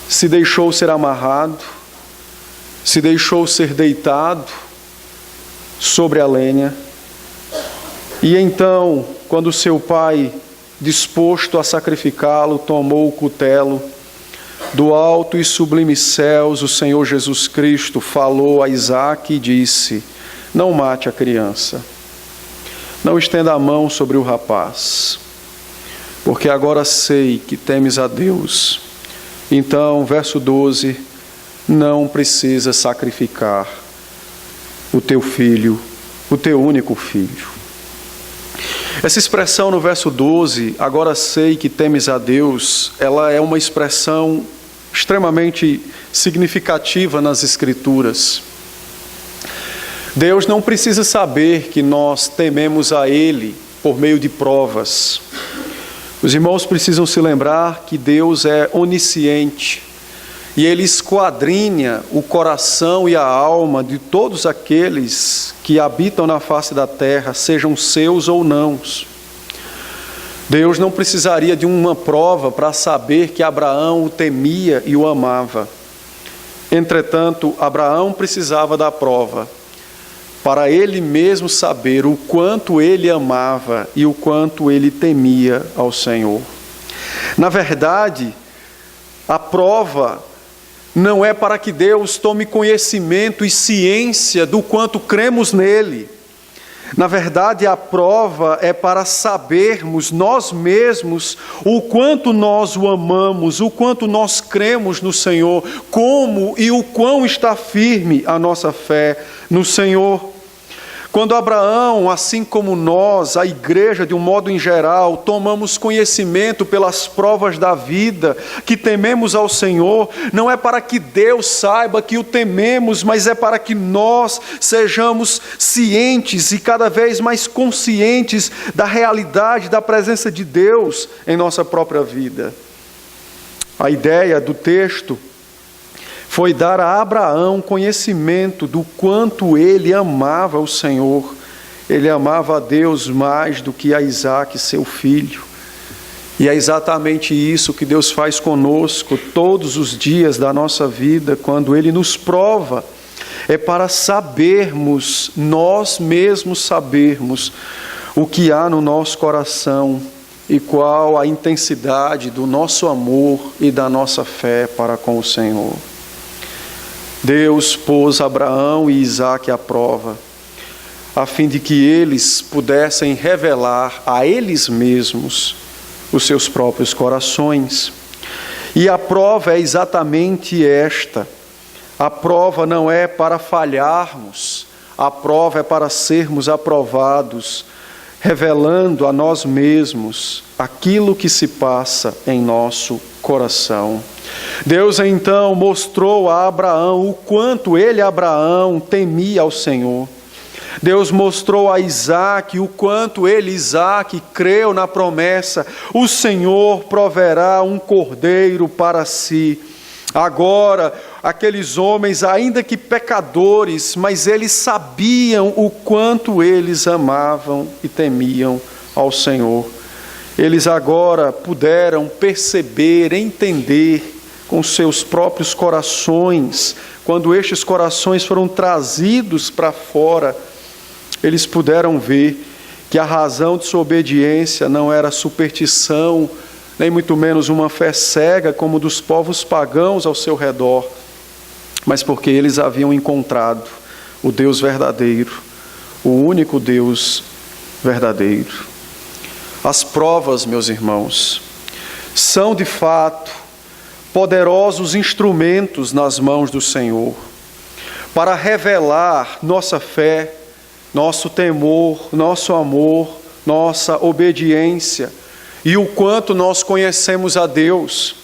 Speaker 1: se deixou ser amarrado, se deixou ser deitado sobre a lenha, e então, quando seu pai, disposto a sacrificá-lo, tomou o cutelo, do alto e sublime céus, o Senhor Jesus Cristo falou a Isaque e disse: não mate a criança, não estenda a mão sobre o rapaz, porque agora sei que temes a Deus. Então, verso 12, não precisa sacrificar o teu filho, o teu único filho. Essa expressão no verso 12, agora sei que temes a Deus, ela é uma expressão extremamente significativa nas Escrituras. Deus não precisa saber que nós tememos a Ele por meio de provas. Os irmãos precisam se lembrar que Deus é onisciente e Ele esquadrinha o coração e a alma de todos aqueles que habitam na face da terra, sejam seus ou não. Deus não precisaria de uma prova para saber que Abraão o temia e o amava. Entretanto, Abraão precisava da prova para ele mesmo saber o quanto ele amava e o quanto ele temia ao Senhor. Na verdade, a prova não é para que Deus tome conhecimento e ciência do quanto cremos nele. Na verdade, a prova é para sabermos nós mesmos o quanto nós o amamos, o quanto nós cremos no Senhor, como e o quão está firme a nossa fé no Senhor. Quando Abraão, assim como nós, a igreja de um modo em geral, tomamos conhecimento pelas provas da vida, que tememos ao Senhor, não é para que Deus saiba que o tememos, mas é para que nós sejamos cientes e cada vez mais conscientes da realidade da presença de Deus em nossa própria vida. A ideia do texto foi dar a Abraão conhecimento do quanto ele amava o Senhor. Ele amava a Deus mais do que a Isaque, seu filho. E é exatamente isso que Deus faz conosco todos os dias da nossa vida, quando Ele nos prova. É para sabermos, nós mesmos sabermos, o que há no nosso coração e qual a intensidade do nosso amor e da nossa fé para com o Senhor. Deus pôs Abraão e Isaque à prova, a fim de que eles pudessem revelar a eles mesmos os seus próprios corações. E a prova é exatamente esta. A prova não é para falharmos, a prova é para sermos aprovados, revelando a nós mesmos aquilo que se passa em nosso coração. Deus então mostrou a Abraão o quanto ele, Abraão, temia ao Senhor. Deus mostrou a Isaque o quanto ele, Isaque, creu na promessa: o Senhor proverá um cordeiro para si. Agora, aqueles homens, ainda que pecadores, mas eles sabiam o quanto eles amavam e temiam ao Senhor. Eles agora puderam perceber, entender com seus próprios corações, quando estes corações foram trazidos para fora, eles puderam ver que a razão de sua obediência não era superstição, nem muito menos uma fé cega como dos povos pagãos ao seu redor, mas porque eles haviam encontrado o Deus verdadeiro, o único Deus verdadeiro. As provas, meus irmãos, são de fato poderosos instrumentos nas mãos do Senhor para revelar nossa fé, nosso temor, nosso amor, nossa obediência e o quanto nós conhecemos a Deus.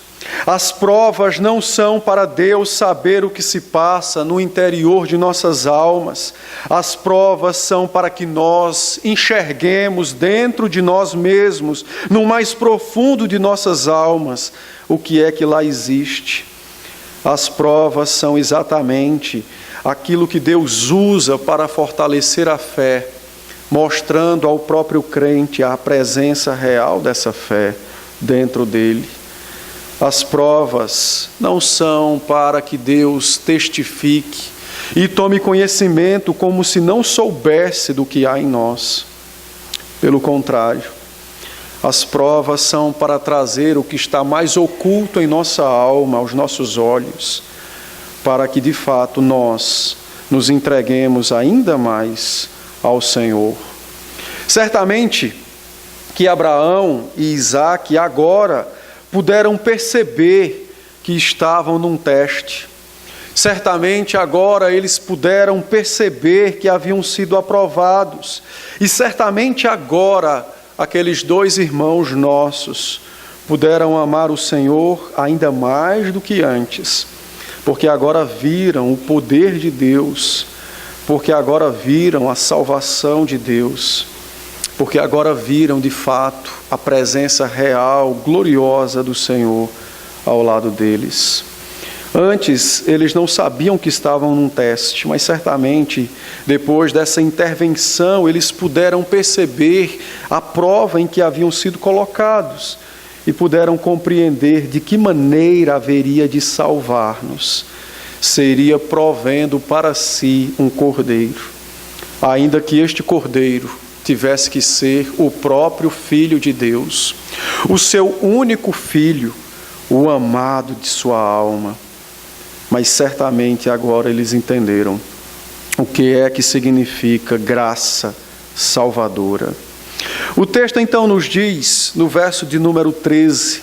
Speaker 1: As provas não são para Deus saber o que se passa no interior de nossas almas. As provas são para que nós enxerguemos dentro de nós mesmos, no mais profundo de nossas almas, o que é que lá existe. As provas são exatamente aquilo que Deus usa para fortalecer a fé, mostrando ao próprio crente a presença real dessa fé dentro dele. As provas não são para que Deus testifique e tome conhecimento como se não soubesse do que há em nós. Pelo contrário, as provas são para trazer o que está mais oculto em nossa alma, aos nossos olhos, para que de fato nós nos entreguemos ainda mais ao Senhor. Certamente que Abraão e Isaque agora puderam perceber que estavam num teste. Certamente agora eles puderam perceber que haviam sido aprovados. E certamente agora aqueles dois irmãos nossos puderam amar o Senhor ainda mais do que antes, porque agora viram o poder de Deus, porque agora viram a salvação de Deus, porque agora viram de fato a presença real, gloriosa do Senhor ao lado deles. Antes, eles não sabiam que estavam num teste, mas certamente, depois dessa intervenção, eles puderam perceber a prova em que haviam sido colocados e puderam compreender de que maneira haveria de salvar-nos. Seria provendo para si um cordeiro, ainda que este cordeiro tivesse que ser o próprio Filho de Deus, o seu único filho, o amado de sua alma. Mas certamente agora eles entenderam o que é que significa graça salvadora. O texto então nos diz, no verso de número 13,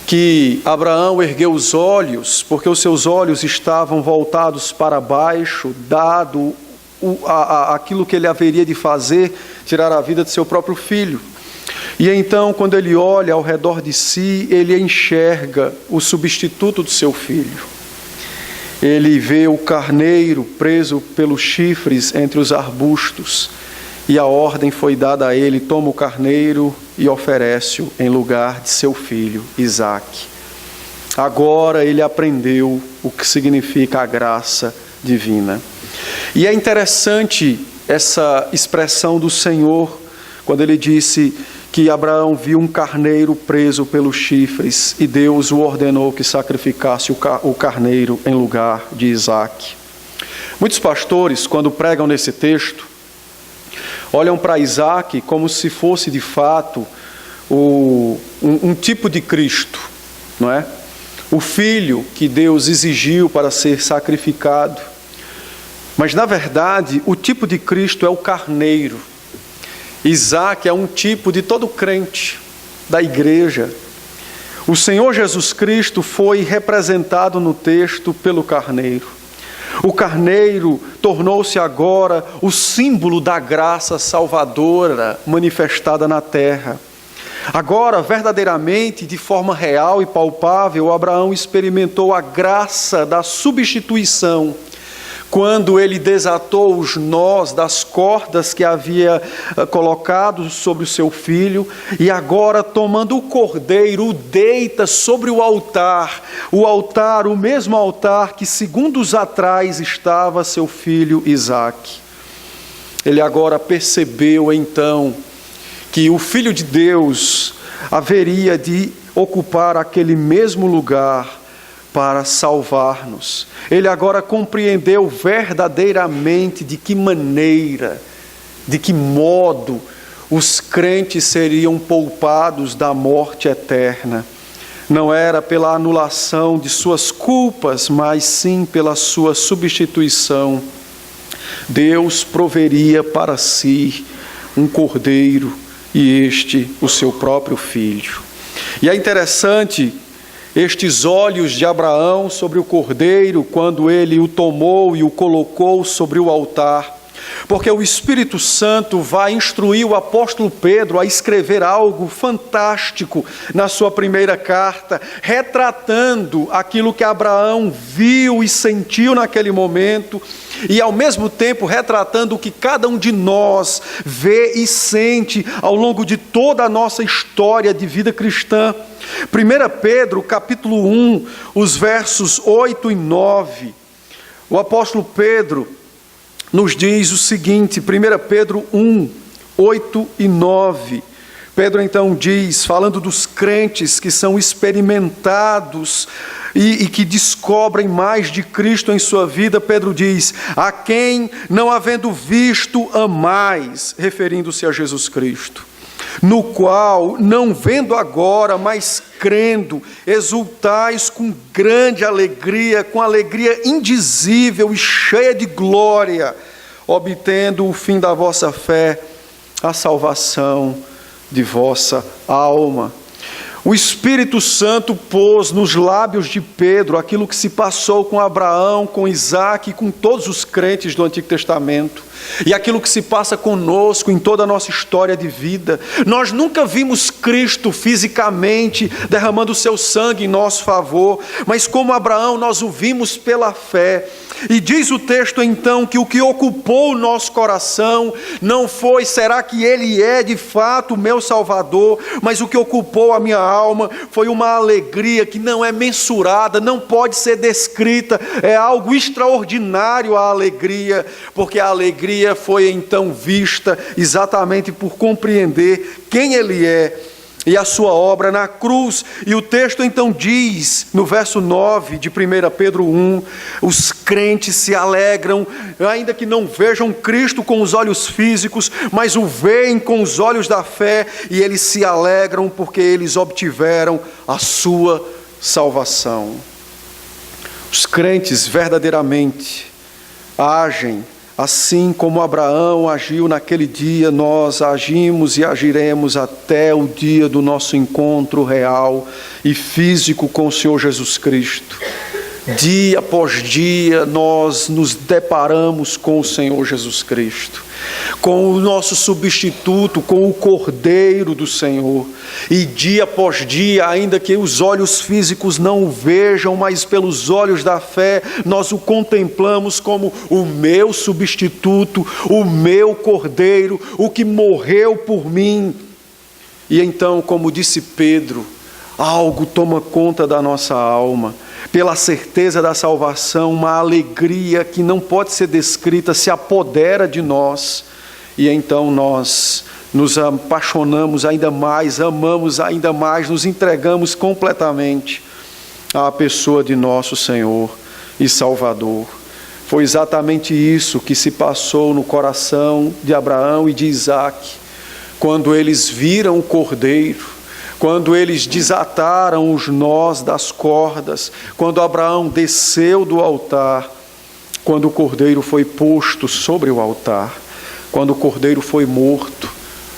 Speaker 1: que Abraão ergueu os olhos, porque os seus olhos estavam voltados para baixo, dado aquilo que ele haveria de fazer, tirar a vida de seu próprio filho. E então, quando ele olha ao redor de si, ele enxerga o substituto do seu filho. Ele vê o carneiro preso pelos chifres entre os arbustos, e a ordem foi dada a ele: toma o carneiro e oferece-o em lugar de seu filho Isaque. Agora ele aprendeu o que significa a graça divina. E é interessante essa expressão do Senhor, quando ele disse que Abraão viu um carneiro preso pelos chifres e Deus o ordenou que sacrificasse o carneiro em lugar de Isaque. Muitos pastores, quando pregam nesse texto, olham para Isaque como se fosse de fato um tipo de Cristo, não é? O filho que Deus exigiu para ser sacrificado. Mas na verdade, o tipo de Cristo é o carneiro. Isaque é um tipo de todo crente da igreja. O Senhor Jesus Cristo foi representado no texto pelo carneiro. O carneiro tornou-se agora o símbolo da graça salvadora manifestada na terra. Agora, verdadeiramente, de forma real e palpável, Abraão experimentou a graça da substituição, quando ele desatou os nós das cordas que havia colocado sobre o seu filho, e agora, tomando o cordeiro, o deita sobre o altar, o mesmo altar que segundos atrás estava seu filho Isaque. Ele agora percebeu então que o Filho de Deus haveria de ocupar aquele mesmo lugar para salvar-nos. Ele agora compreendeu verdadeiramente de que maneira, de que modo os crentes seriam poupados da morte eterna. Não era pela anulação de suas culpas, mas sim pela sua substituição. Deus proveria para si um cordeiro, e este o seu próprio filho. E é interessante estes olhos de Abraão sobre o cordeiro, quando ele o tomou e o colocou sobre o altar, porque o Espírito Santo vai instruir o apóstolo Pedro a escrever algo fantástico na sua primeira carta, retratando aquilo que Abraão viu e sentiu naquele momento, e ao mesmo tempo retratando o que cada um de nós vê e sente ao longo de toda a nossa história de vida cristã. 1 Pedro, capítulo 1, os versos 8 e 9, o apóstolo Pedro nos diz o seguinte, 1 Pedro 1, 8 e 9. Pedro então diz, falando dos crentes que são experimentados e que descobrem mais de Cristo em sua vida, Pedro diz: a quem, não havendo visto, amais, referindo-se a Jesus Cristo, no qual, não vendo agora, mas crendo, exultais com grande alegria, com alegria indizível e cheia de glória, obtendo o fim da vossa fé, a salvação de vossa alma. O Espírito Santo pôs nos lábios de Pedro aquilo que se passou com Abraão, com Isaque e com todos os crentes do Antigo Testamento. E aquilo que se passa conosco em toda a nossa história de vida. Nós nunca vimos Cristo fisicamente derramando o seu sangue em nosso favor, mas como Abraão nós o vimos pela fé. E diz o texto então que o que ocupou o nosso coração não foi, será que Ele é de fato o meu Salvador? Mas o que ocupou a minha alma foi uma alegria que não é mensurada, não pode ser descrita, é algo extraordinário a alegria, porque a alegria foi então vista exatamente por compreender quem Ele é e a sua obra na cruz. E o texto então diz, no verso 9 de 1 Pedro 1, os crentes se alegram, ainda que não vejam Cristo com os olhos físicos, mas o veem com os olhos da fé, e eles se alegram porque eles obtiveram a sua salvação. Os crentes verdadeiramente agem assim como Abraão agiu naquele dia, nós agimos e agiremos até o dia do nosso encontro real e físico com o Senhor Jesus Cristo. Dia após dia nós nos deparamos com o Senhor Jesus Cristo, com o nosso substituto, com o Cordeiro do Senhor. E dia após dia, ainda que os olhos físicos não o vejam, mas pelos olhos da fé, nós o contemplamos como o meu substituto, o meu Cordeiro, o que morreu por mim. E então, como disse Pedro, algo toma conta da nossa alma. Pela certeza da salvação, uma alegria que não pode ser descrita se apodera de nós. E então nós nos apaixonamos ainda mais, amamos ainda mais, nos entregamos completamente à pessoa de nosso Senhor e Salvador. Foi exatamente isso que se passou no coração de Abraão e de Isaque, quando eles viram o Cordeiro, quando eles desataram os nós das cordas, quando Abraão desceu do altar, quando o Cordeiro foi posto sobre o altar, quando o Cordeiro foi morto,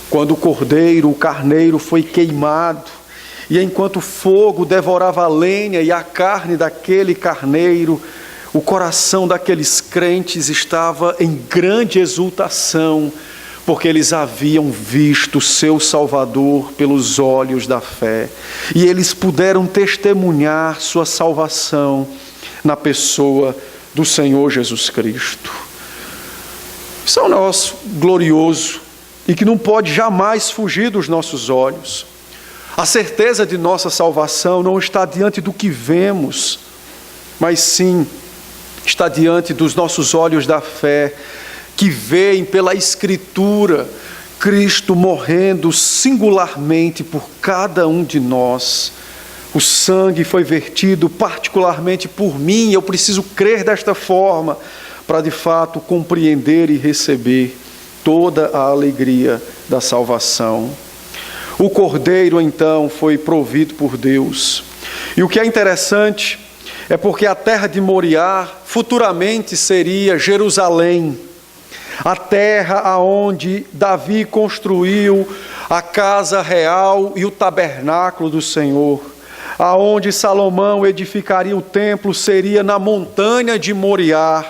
Speaker 1: quando o Cordeiro, o carneiro, foi queimado, e enquanto o fogo devorava a lenha e a carne daquele carneiro, o coração daqueles crentes estava em grande exultação, porque eles haviam visto seu Salvador pelos olhos da fé, e eles puderam testemunhar sua salvação na pessoa do Senhor Jesus Cristo. Isso é um negócio glorioso e que não pode jamais fugir dos nossos olhos. A certeza de nossa salvação não está diante do que vemos, mas sim está diante dos nossos olhos da fé, que veem pela Escritura Cristo morrendo singularmente por cada um de nós. O sangue foi vertido particularmente por mim, eu preciso crer desta forma para de fato compreender e receber toda a alegria da salvação. O Cordeiro então foi provido por Deus. E o que é interessante é porque a terra de Moriá futuramente seria Jerusalém, a terra aonde Davi construiu a casa real e o tabernáculo do Senhor, aonde Salomão edificaria o templo, seria na montanha de Moriá,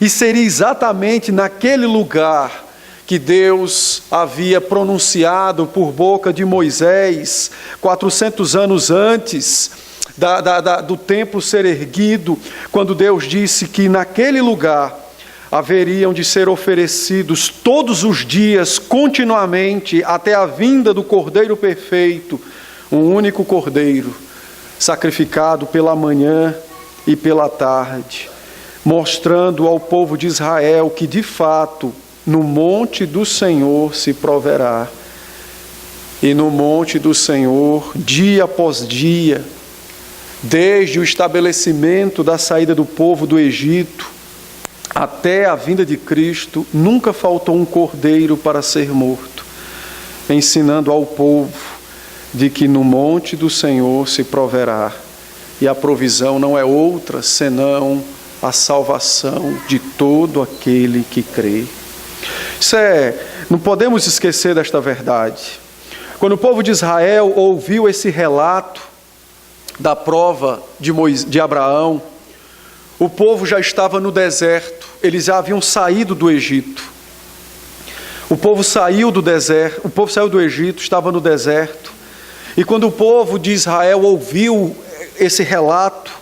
Speaker 1: e seria exatamente naquele lugar que Deus havia pronunciado por boca de Moisés, 400 anos antes do templo ser erguido, quando Deus disse que naquele lugar haveriam de ser oferecidos todos os dias, continuamente, até a vinda do Cordeiro perfeito, um único Cordeiro, sacrificado pela manhã e pela tarde, mostrando ao povo de Israel que, de fato, no monte do Senhor se proverá. E no monte do Senhor, dia após dia, desde o estabelecimento da saída do povo do Egito, até a vinda de Cristo, nunca faltou um cordeiro para ser morto, ensinando ao povo de que no monte do Senhor se proverá, e a provisão não é outra senão a salvação de todo aquele que crê. Não podemos esquecer desta verdade. Quando o povo de Israel ouviu esse relato da prova de Abraão, o povo já estava no deserto, eles já haviam saído do Egito. O povo saiu do deserto, o povo saiu do Egito, estava no deserto. E quando o povo de Israel ouviu esse relato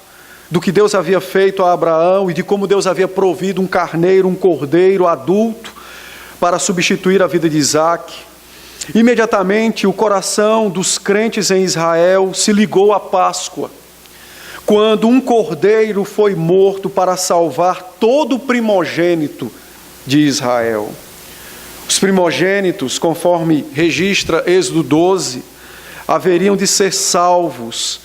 Speaker 1: do que Deus havia feito a Abraão e de como Deus havia provido um carneiro, um cordeiro adulto para substituir a vida de Isaque, imediatamente o coração dos crentes em Israel se ligou à Páscoa, quando um cordeiro foi morto para salvar todo o primogênito de Israel. Os primogênitos, conforme registra Êxodo 12, haveriam de ser salvos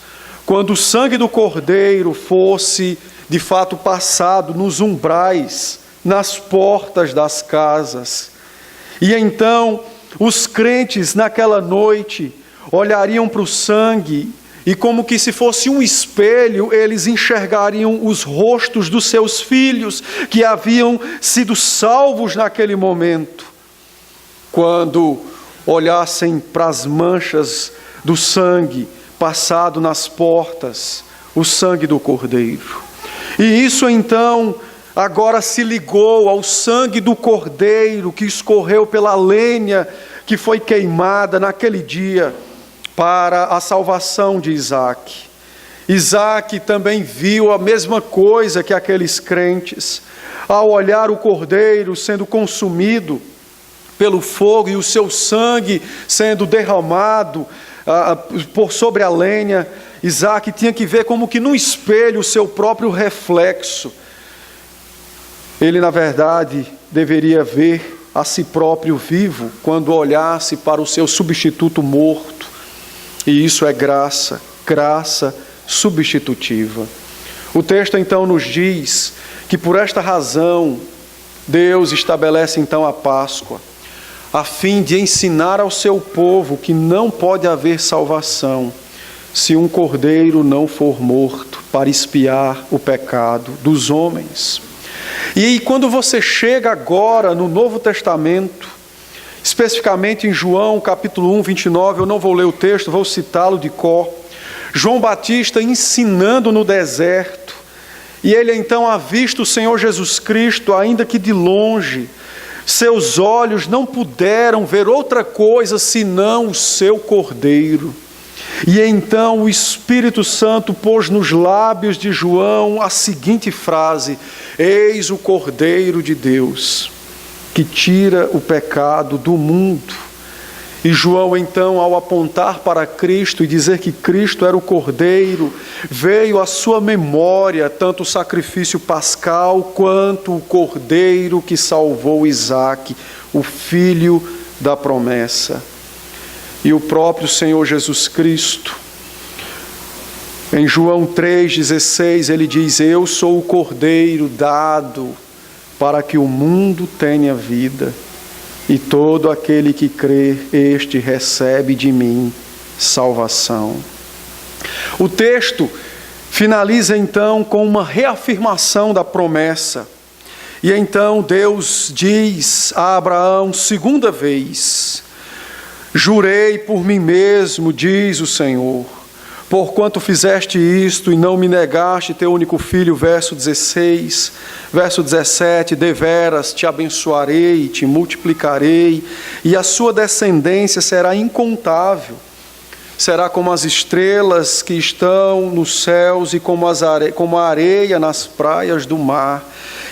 Speaker 1: quando o sangue do cordeiro fosse de fato passado nos umbrais, nas portas das casas. E então os crentes naquela noite olhariam para o sangue e como que se fosse um espelho, eles enxergariam os rostos dos seus filhos, que haviam sido salvos naquele momento, quando olhassem para as manchas do sangue passado nas portas, o sangue do Cordeiro. E isso então agora se ligou ao sangue do Cordeiro que escorreu pela lenha que foi queimada naquele dia para a salvação de Isaque. Isaque também viu a mesma coisa que aqueles crentes, ao olhar o Cordeiro sendo consumido pelo fogo e o seu sangue sendo derramado por sobre a lenha. Isaque tinha que ver como que num espelho o seu próprio reflexo. Ele, na verdade, deveria ver a si próprio vivo quando olhasse para o seu substituto morto. E isso é graça, graça substitutiva. O texto então nos diz que por esta razão Deus estabelece então a Páscoa, a fim de ensinar ao seu povo que não pode haver salvação se um cordeiro não for morto para expiar o pecado dos homens. E quando você chega agora no Novo Testamento, especificamente em João capítulo 1, 29, eu não vou ler o texto, vou citá-lo de cor. João Batista ensinando no deserto, e ele então avista o Senhor Jesus Cristo, ainda que de longe. Seus olhos não puderam ver outra coisa senão o seu Cordeiro. E então o Espírito Santo pôs nos lábios de João a seguinte frase: eis o Cordeiro de Deus, que tira o pecado do mundo. E João então, ao apontar para Cristo e dizer que Cristo era o Cordeiro, veio à sua memória tanto o sacrifício pascal quanto o Cordeiro que salvou Isaque, o filho da promessa. E o próprio Senhor Jesus Cristo, em João 3,16, ele diz: eu sou o Cordeiro dado para que o mundo tenha vida, e todo aquele que crê, este recebe de mim salvação. O texto finaliza então com uma reafirmação da promessa. E então Deus diz a Abraão segunda vez: jurei por mim mesmo, diz o Senhor, porquanto fizeste isto e não me negaste teu único filho, verso 16, verso 17, deveras te abençoarei, te multiplicarei, e a sua descendência será incontável, será como as estrelas que estão nos céus e como a areia nas praias do mar,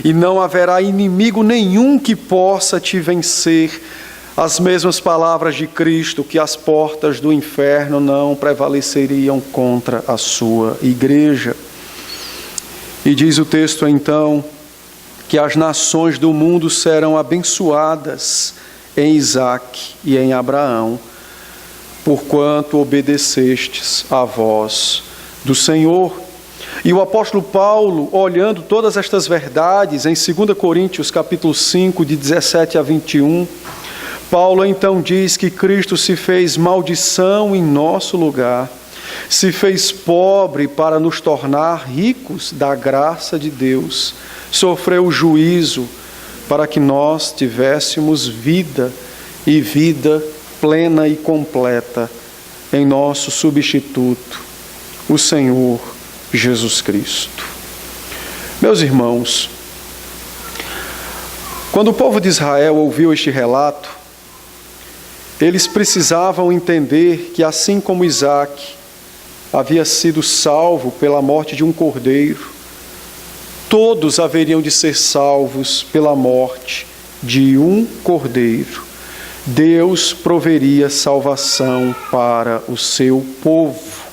Speaker 1: e não haverá inimigo nenhum que possa te vencer. As mesmas palavras de Cristo, que as portas do inferno não prevaleceriam contra a sua igreja. E diz o texto então, que as nações do mundo serão abençoadas em Isaque e em Abraão, porquanto obedecestes à voz do Senhor. E o apóstolo Paulo, olhando todas estas verdades, em 2 Coríntios capítulo 5, de 17 a 21, Paulo então diz que Cristo se fez maldição em nosso lugar, se fez pobre para nos tornar ricos da graça de Deus, sofreu juízo para que nós tivéssemos vida, e vida plena e completa em nosso substituto, o Senhor Jesus Cristo. Meus irmãos, quando o povo de Israel ouviu este relato, eles precisavam entender que, assim como Isaque havia sido salvo pela morte de um cordeiro, todos haveriam de ser salvos pela morte de um cordeiro. Deus proveria salvação para o seu povo.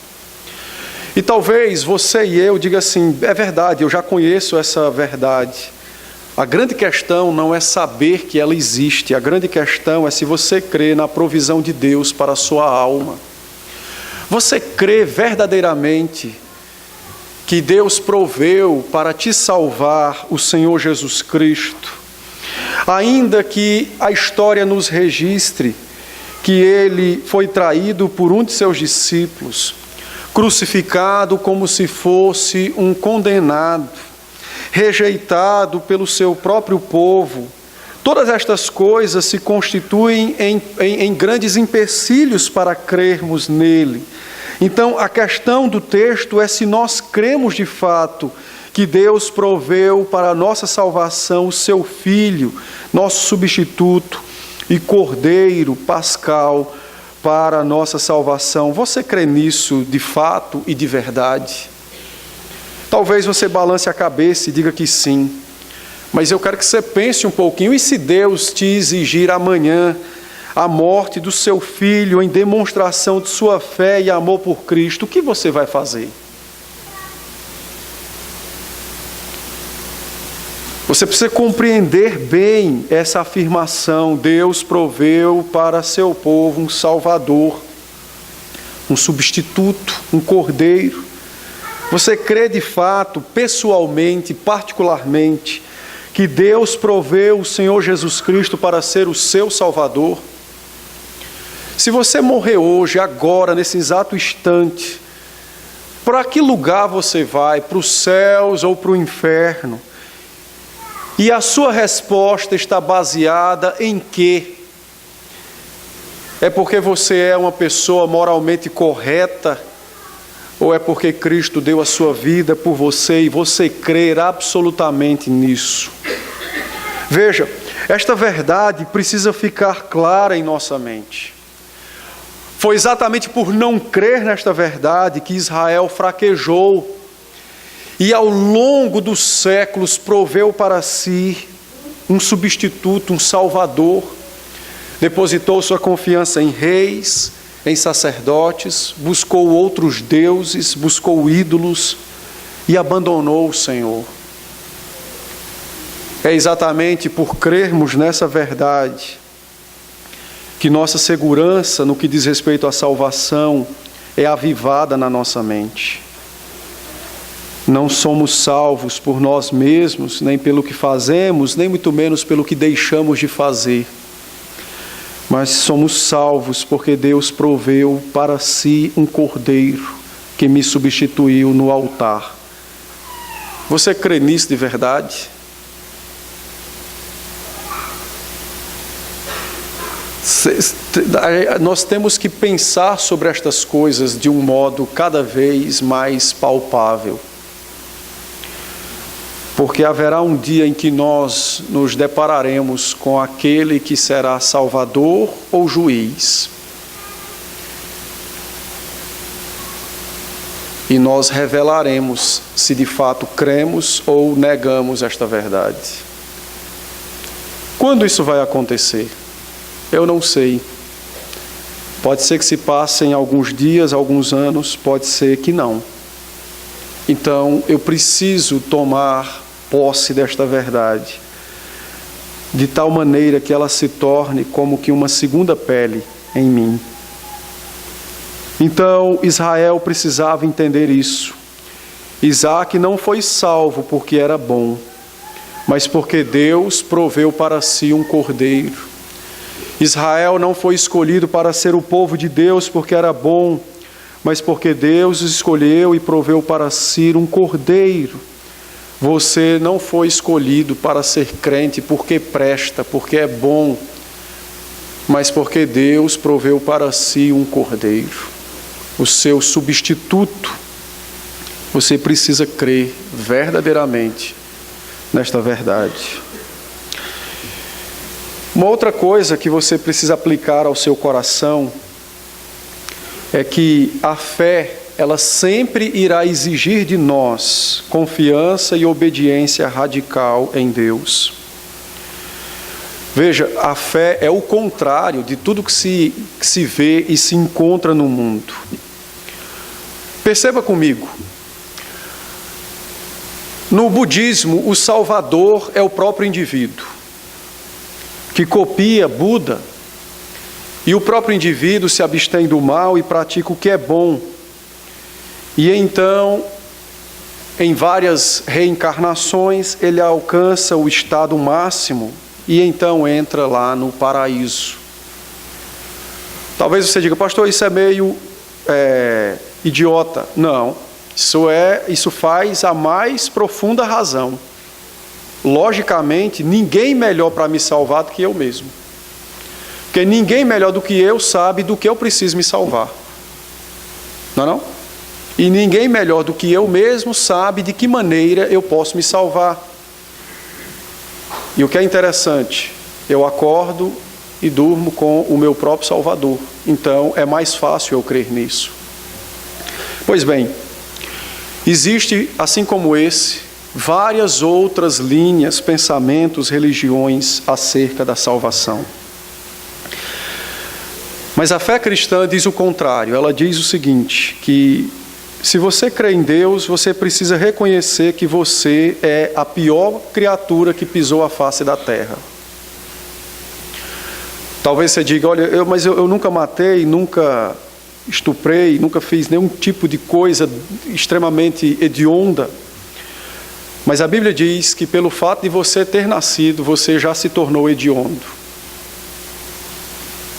Speaker 1: E talvez você e eu diga assim: é verdade, eu já conheço essa verdade. A grande questão não é saber que ela existe, a grande questão é se você crê na provisão de Deus para a sua alma. Você crê verdadeiramente que Deus proveu para te salvar o Senhor Jesus Cristo? Ainda que a história nos registre que ele foi traído por um de seus discípulos, crucificado como se fosse um condenado, rejeitado pelo seu próprio povo. Todas estas coisas se constituem em grandes empecilhos para crermos nele. Então, a questão do texto é se nós cremos de fato que Deus proveu para a nossa salvação o seu Filho, nosso substituto e Cordeiro Pascal para a nossa salvação. Você crê nisso de fato e de verdade? Talvez você balance a cabeça e diga que sim, mas eu quero que você pense um pouquinho. E se Deus te exigir amanhã a morte do seu filho em demonstração de sua fé e amor por Cristo, o que você vai fazer? Você precisa compreender bem essa afirmação. Deus proveu para seu povo um Salvador, um substituto, um Cordeiro. Você crê de fato, pessoalmente, particularmente, que Deus proveu o Senhor Jesus Cristo para ser o seu Salvador? Se você morrer hoje, agora, nesse exato instante, para que lugar você vai? Para os céus ou para o inferno? E a sua resposta está baseada em quê? É porque você é uma pessoa moralmente correta? Ou é porque Cristo deu a sua vida por você e você crer absolutamente nisso? Veja, esta verdade precisa ficar clara em nossa mente. Foi exatamente por não crer nesta verdade que Israel fraquejou e ao longo dos séculos proveu para si um substituto, um salvador. Depositou sua confiança em reis, em sacerdotes, buscou outros deuses, buscou ídolos e abandonou o Senhor. É exatamente por crermos nessa verdade que nossa segurança no que diz respeito à salvação é avivada na nossa mente. Não somos salvos por nós mesmos, nem pelo que fazemos, nem muito menos pelo que deixamos de fazer. Mas somos salvos porque Deus proveu para si um Cordeiro que me substituiu no altar. Você crê nisso de verdade? Nós temos que pensar sobre estas coisas de um modo cada vez mais palpável. Porque haverá um dia em que nós nos depararemos com aquele que será Salvador ou juiz. E nós revelaremos se de fato cremos ou negamos esta verdade. Quando isso vai acontecer? Eu não sei. Pode ser que se passem alguns dias, alguns anos, pode ser que não. Então, eu preciso tomar posse desta verdade, de tal maneira que ela se torne como que uma segunda pele em mim. Então, Israel precisava entender isso. Isaac não foi salvo porque era bom, mas porque Deus proveu para si um cordeiro. Israel não foi escolhido para ser o povo de Deus porque era bom, mas porque Deus escolheu e proveu para si um cordeiro. Você não foi escolhido para ser crente porque presta, porque é bom, mas porque Deus proveu para si um cordeiro, o seu substituto. Você precisa crer verdadeiramente nesta verdade. Uma outra coisa que você precisa aplicar ao seu coração é que a fé, ela sempre irá exigir de nós confiança e obediência radical em Deus. Veja, a fé é o contrário de tudo que se vê e se encontra no mundo. Perceba comigo. No budismo, o salvador é o próprio indivíduo, que copia Buda, e o próprio indivíduo se abstém do mal e pratica o que é bom. E então, em várias reencarnações, ele alcança o estado máximo e então entra lá no paraíso. Talvez você diga, pastor, isso é meio idiota. Não, isso faz a mais profunda razão. Logicamente, ninguém melhor para me salvar do que eu mesmo. Porque ninguém melhor do que eu sabe do que eu preciso me salvar. Não é não? E ninguém melhor do que eu mesmo sabe de que maneira eu posso me salvar. E o que é interessante, eu acordo e durmo com o meu próprio Salvador. Então é mais fácil eu crer nisso. Pois bem, existe, assim como esse, várias outras linhas, pensamentos, religiões acerca da salvação. Mas a fé cristã diz o contrário. Ela diz o seguinte, que se você crê em Deus, você precisa reconhecer que você é a pior criatura que pisou a face da terra. Talvez você diga, olha, eu nunca matei, nunca estuprei, nunca fiz nenhum tipo de coisa extremamente hedionda. Mas a Bíblia diz que pelo fato de você ter nascido, você já se tornou hediondo.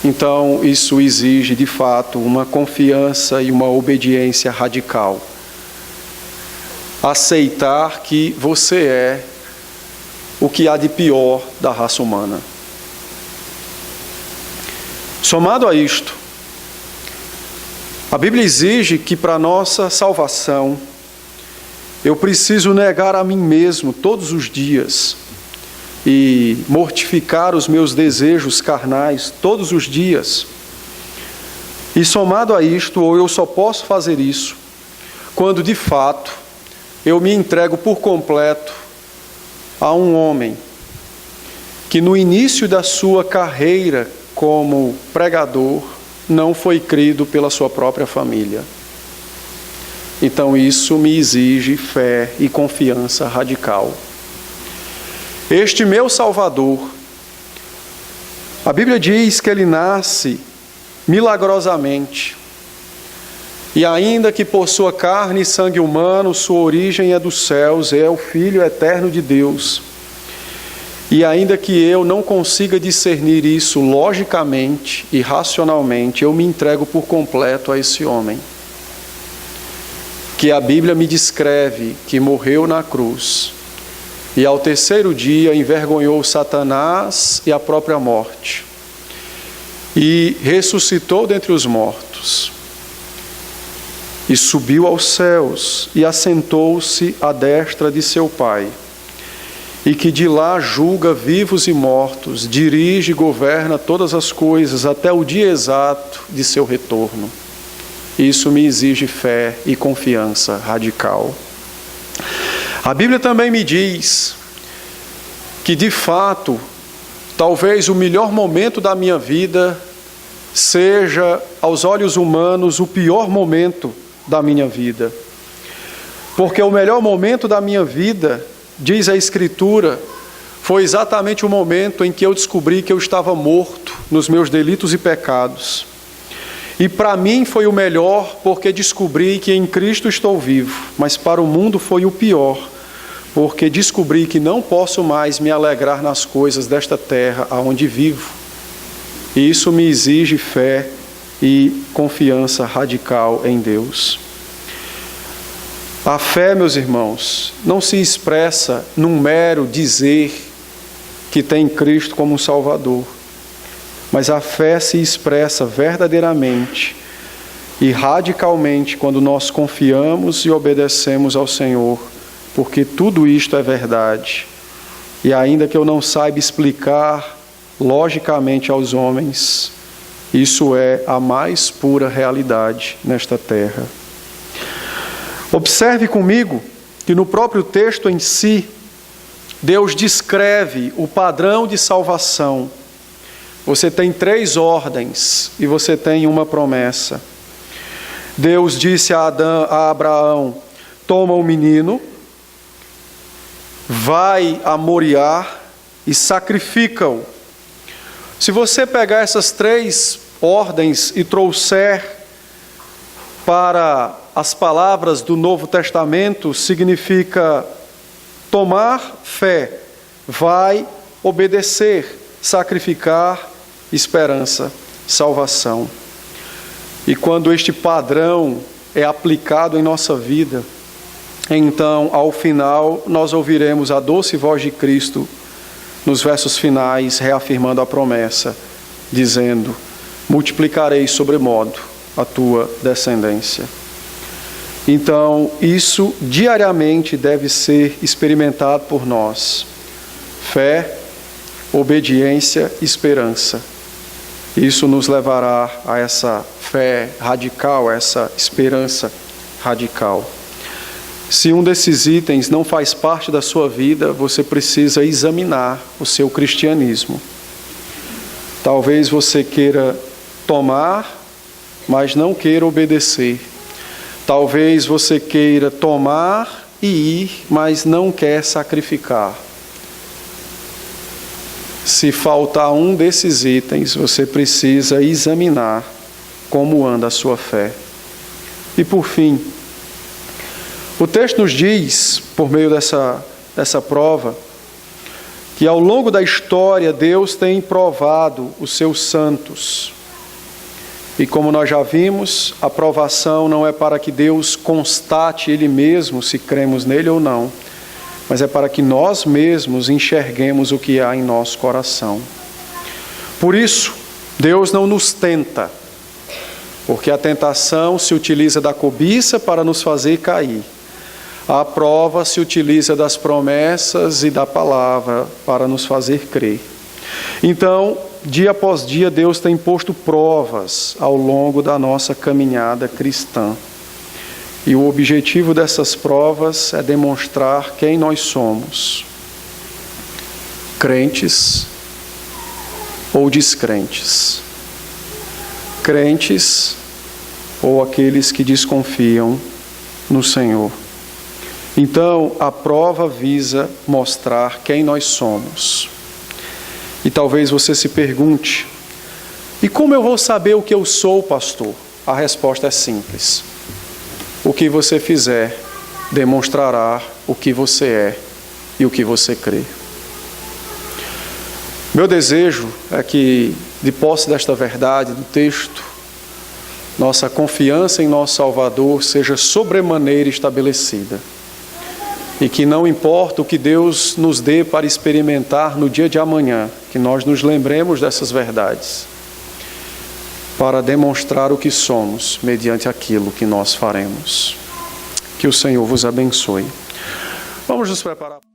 Speaker 1: Então, isso exige, de fato, uma confiança e uma obediência radical. Aceitar que você é o que há de pior da raça humana. Somado a isto, a Bíblia exige que para nossa salvação, eu preciso negar a mim mesmo todos os dias e mortificar os meus desejos carnais todos os dias. E somado a isto, ou eu só posso fazer isso, quando de fato eu me entrego por completo a um homem que no início da sua carreira como pregador não foi crido pela sua própria família. Então isso me exige fé e confiança radical. Este meu Salvador, a Bíblia diz que ele nasce milagrosamente. E ainda que possua carne e sangue humano, sua origem é dos céus, é o Filho eterno de Deus. E ainda que eu não consiga discernir isso logicamente e racionalmente, eu me entrego por completo a esse homem, que a Bíblia me descreve que morreu na cruz, e ao terceiro dia envergonhou Satanás e a própria morte, e ressuscitou dentre os mortos, e subiu aos céus, e assentou-se à destra de seu Pai, e que de lá julga vivos e mortos, dirige e governa todas as coisas, até o dia exato de seu retorno. Isso me exige fé e confiança radical. A Bíblia também me diz que, de fato, talvez o melhor momento da minha vida seja, aos olhos humanos, o pior momento da minha vida. Porque o melhor momento da minha vida, diz a Escritura, foi exatamente o momento em que eu descobri que eu estava morto nos meus delitos e pecados. E para mim foi o melhor porque descobri que em Cristo estou vivo, mas para o mundo foi o pior, porque descobri que não posso mais me alegrar nas coisas desta terra aonde vivo. E isso me exige fé e confiança radical em Deus. A fé, meus irmãos, não se expressa num mero dizer que tem Cristo como um Salvador, mas a fé se expressa verdadeiramente e radicalmente quando nós confiamos e obedecemos ao Senhor, porque tudo isto é verdade. E ainda que eu não saiba explicar logicamente aos homens, isso é a mais pura realidade nesta terra. Observe comigo que no próprio texto em si, Deus descreve o padrão de salvação. Você tem 3 ordens e você tem uma promessa. Deus disse a Abraão: toma o menino, vai a Moriá e sacrifica-o. Se você pegar essas 3 ordens e trouxer para as palavras do Novo Testamento, significa tomar fé, vai obedecer, sacrificar, esperança, salvação. E quando este padrão é aplicado em nossa vida, então, ao final, nós ouviremos a doce voz de Cristo nos versos finais, reafirmando a promessa, dizendo: multiplicarei sobremodo a tua descendência. Então, isso diariamente deve ser experimentado por nós. Fé, obediência, esperança. Isso nos levará a essa fé radical, a essa esperança radical. Se um desses itens não faz parte da sua vida, você precisa examinar o seu cristianismo. Talvez você queira tomar, mas não queira obedecer. Talvez você queira tomar e ir, mas não quer sacrificar. Se faltar um desses itens, você precisa examinar como anda a sua fé. E por fim, o texto nos diz, por meio dessa prova, que ao longo da história Deus tem provado os seus santos. E como nós já vimos, a provação não é para que Deus constate Ele mesmo se cremos nele ou não, mas é para que nós mesmos enxerguemos o que há em nosso coração. Por isso, Deus não nos tenta, porque a tentação se utiliza da cobiça para nos fazer cair. A prova se utiliza das promessas e da palavra para nos fazer crer. Então, dia após dia, Deus tem posto provas ao longo da nossa caminhada cristã. E o objetivo dessas provas é demonstrar quem nós somos: crentes ou descrentes, crentes ou aqueles que desconfiam no Senhor. Então, a prova visa mostrar quem nós somos. E talvez você se pergunte: e como eu vou saber o que eu sou, pastor? A resposta é simples: o que você fizer demonstrará o que você é e o que você crê. Meu desejo é que, de posse desta verdade do texto, nossa confiança em nosso Salvador seja sobremaneira estabelecida. E que não importa o que Deus nos dê para experimentar no dia de amanhã, que nós nos lembremos dessas verdades, para demonstrar o que somos, mediante aquilo que nós faremos. Que o Senhor vos abençoe. Vamos nos preparar.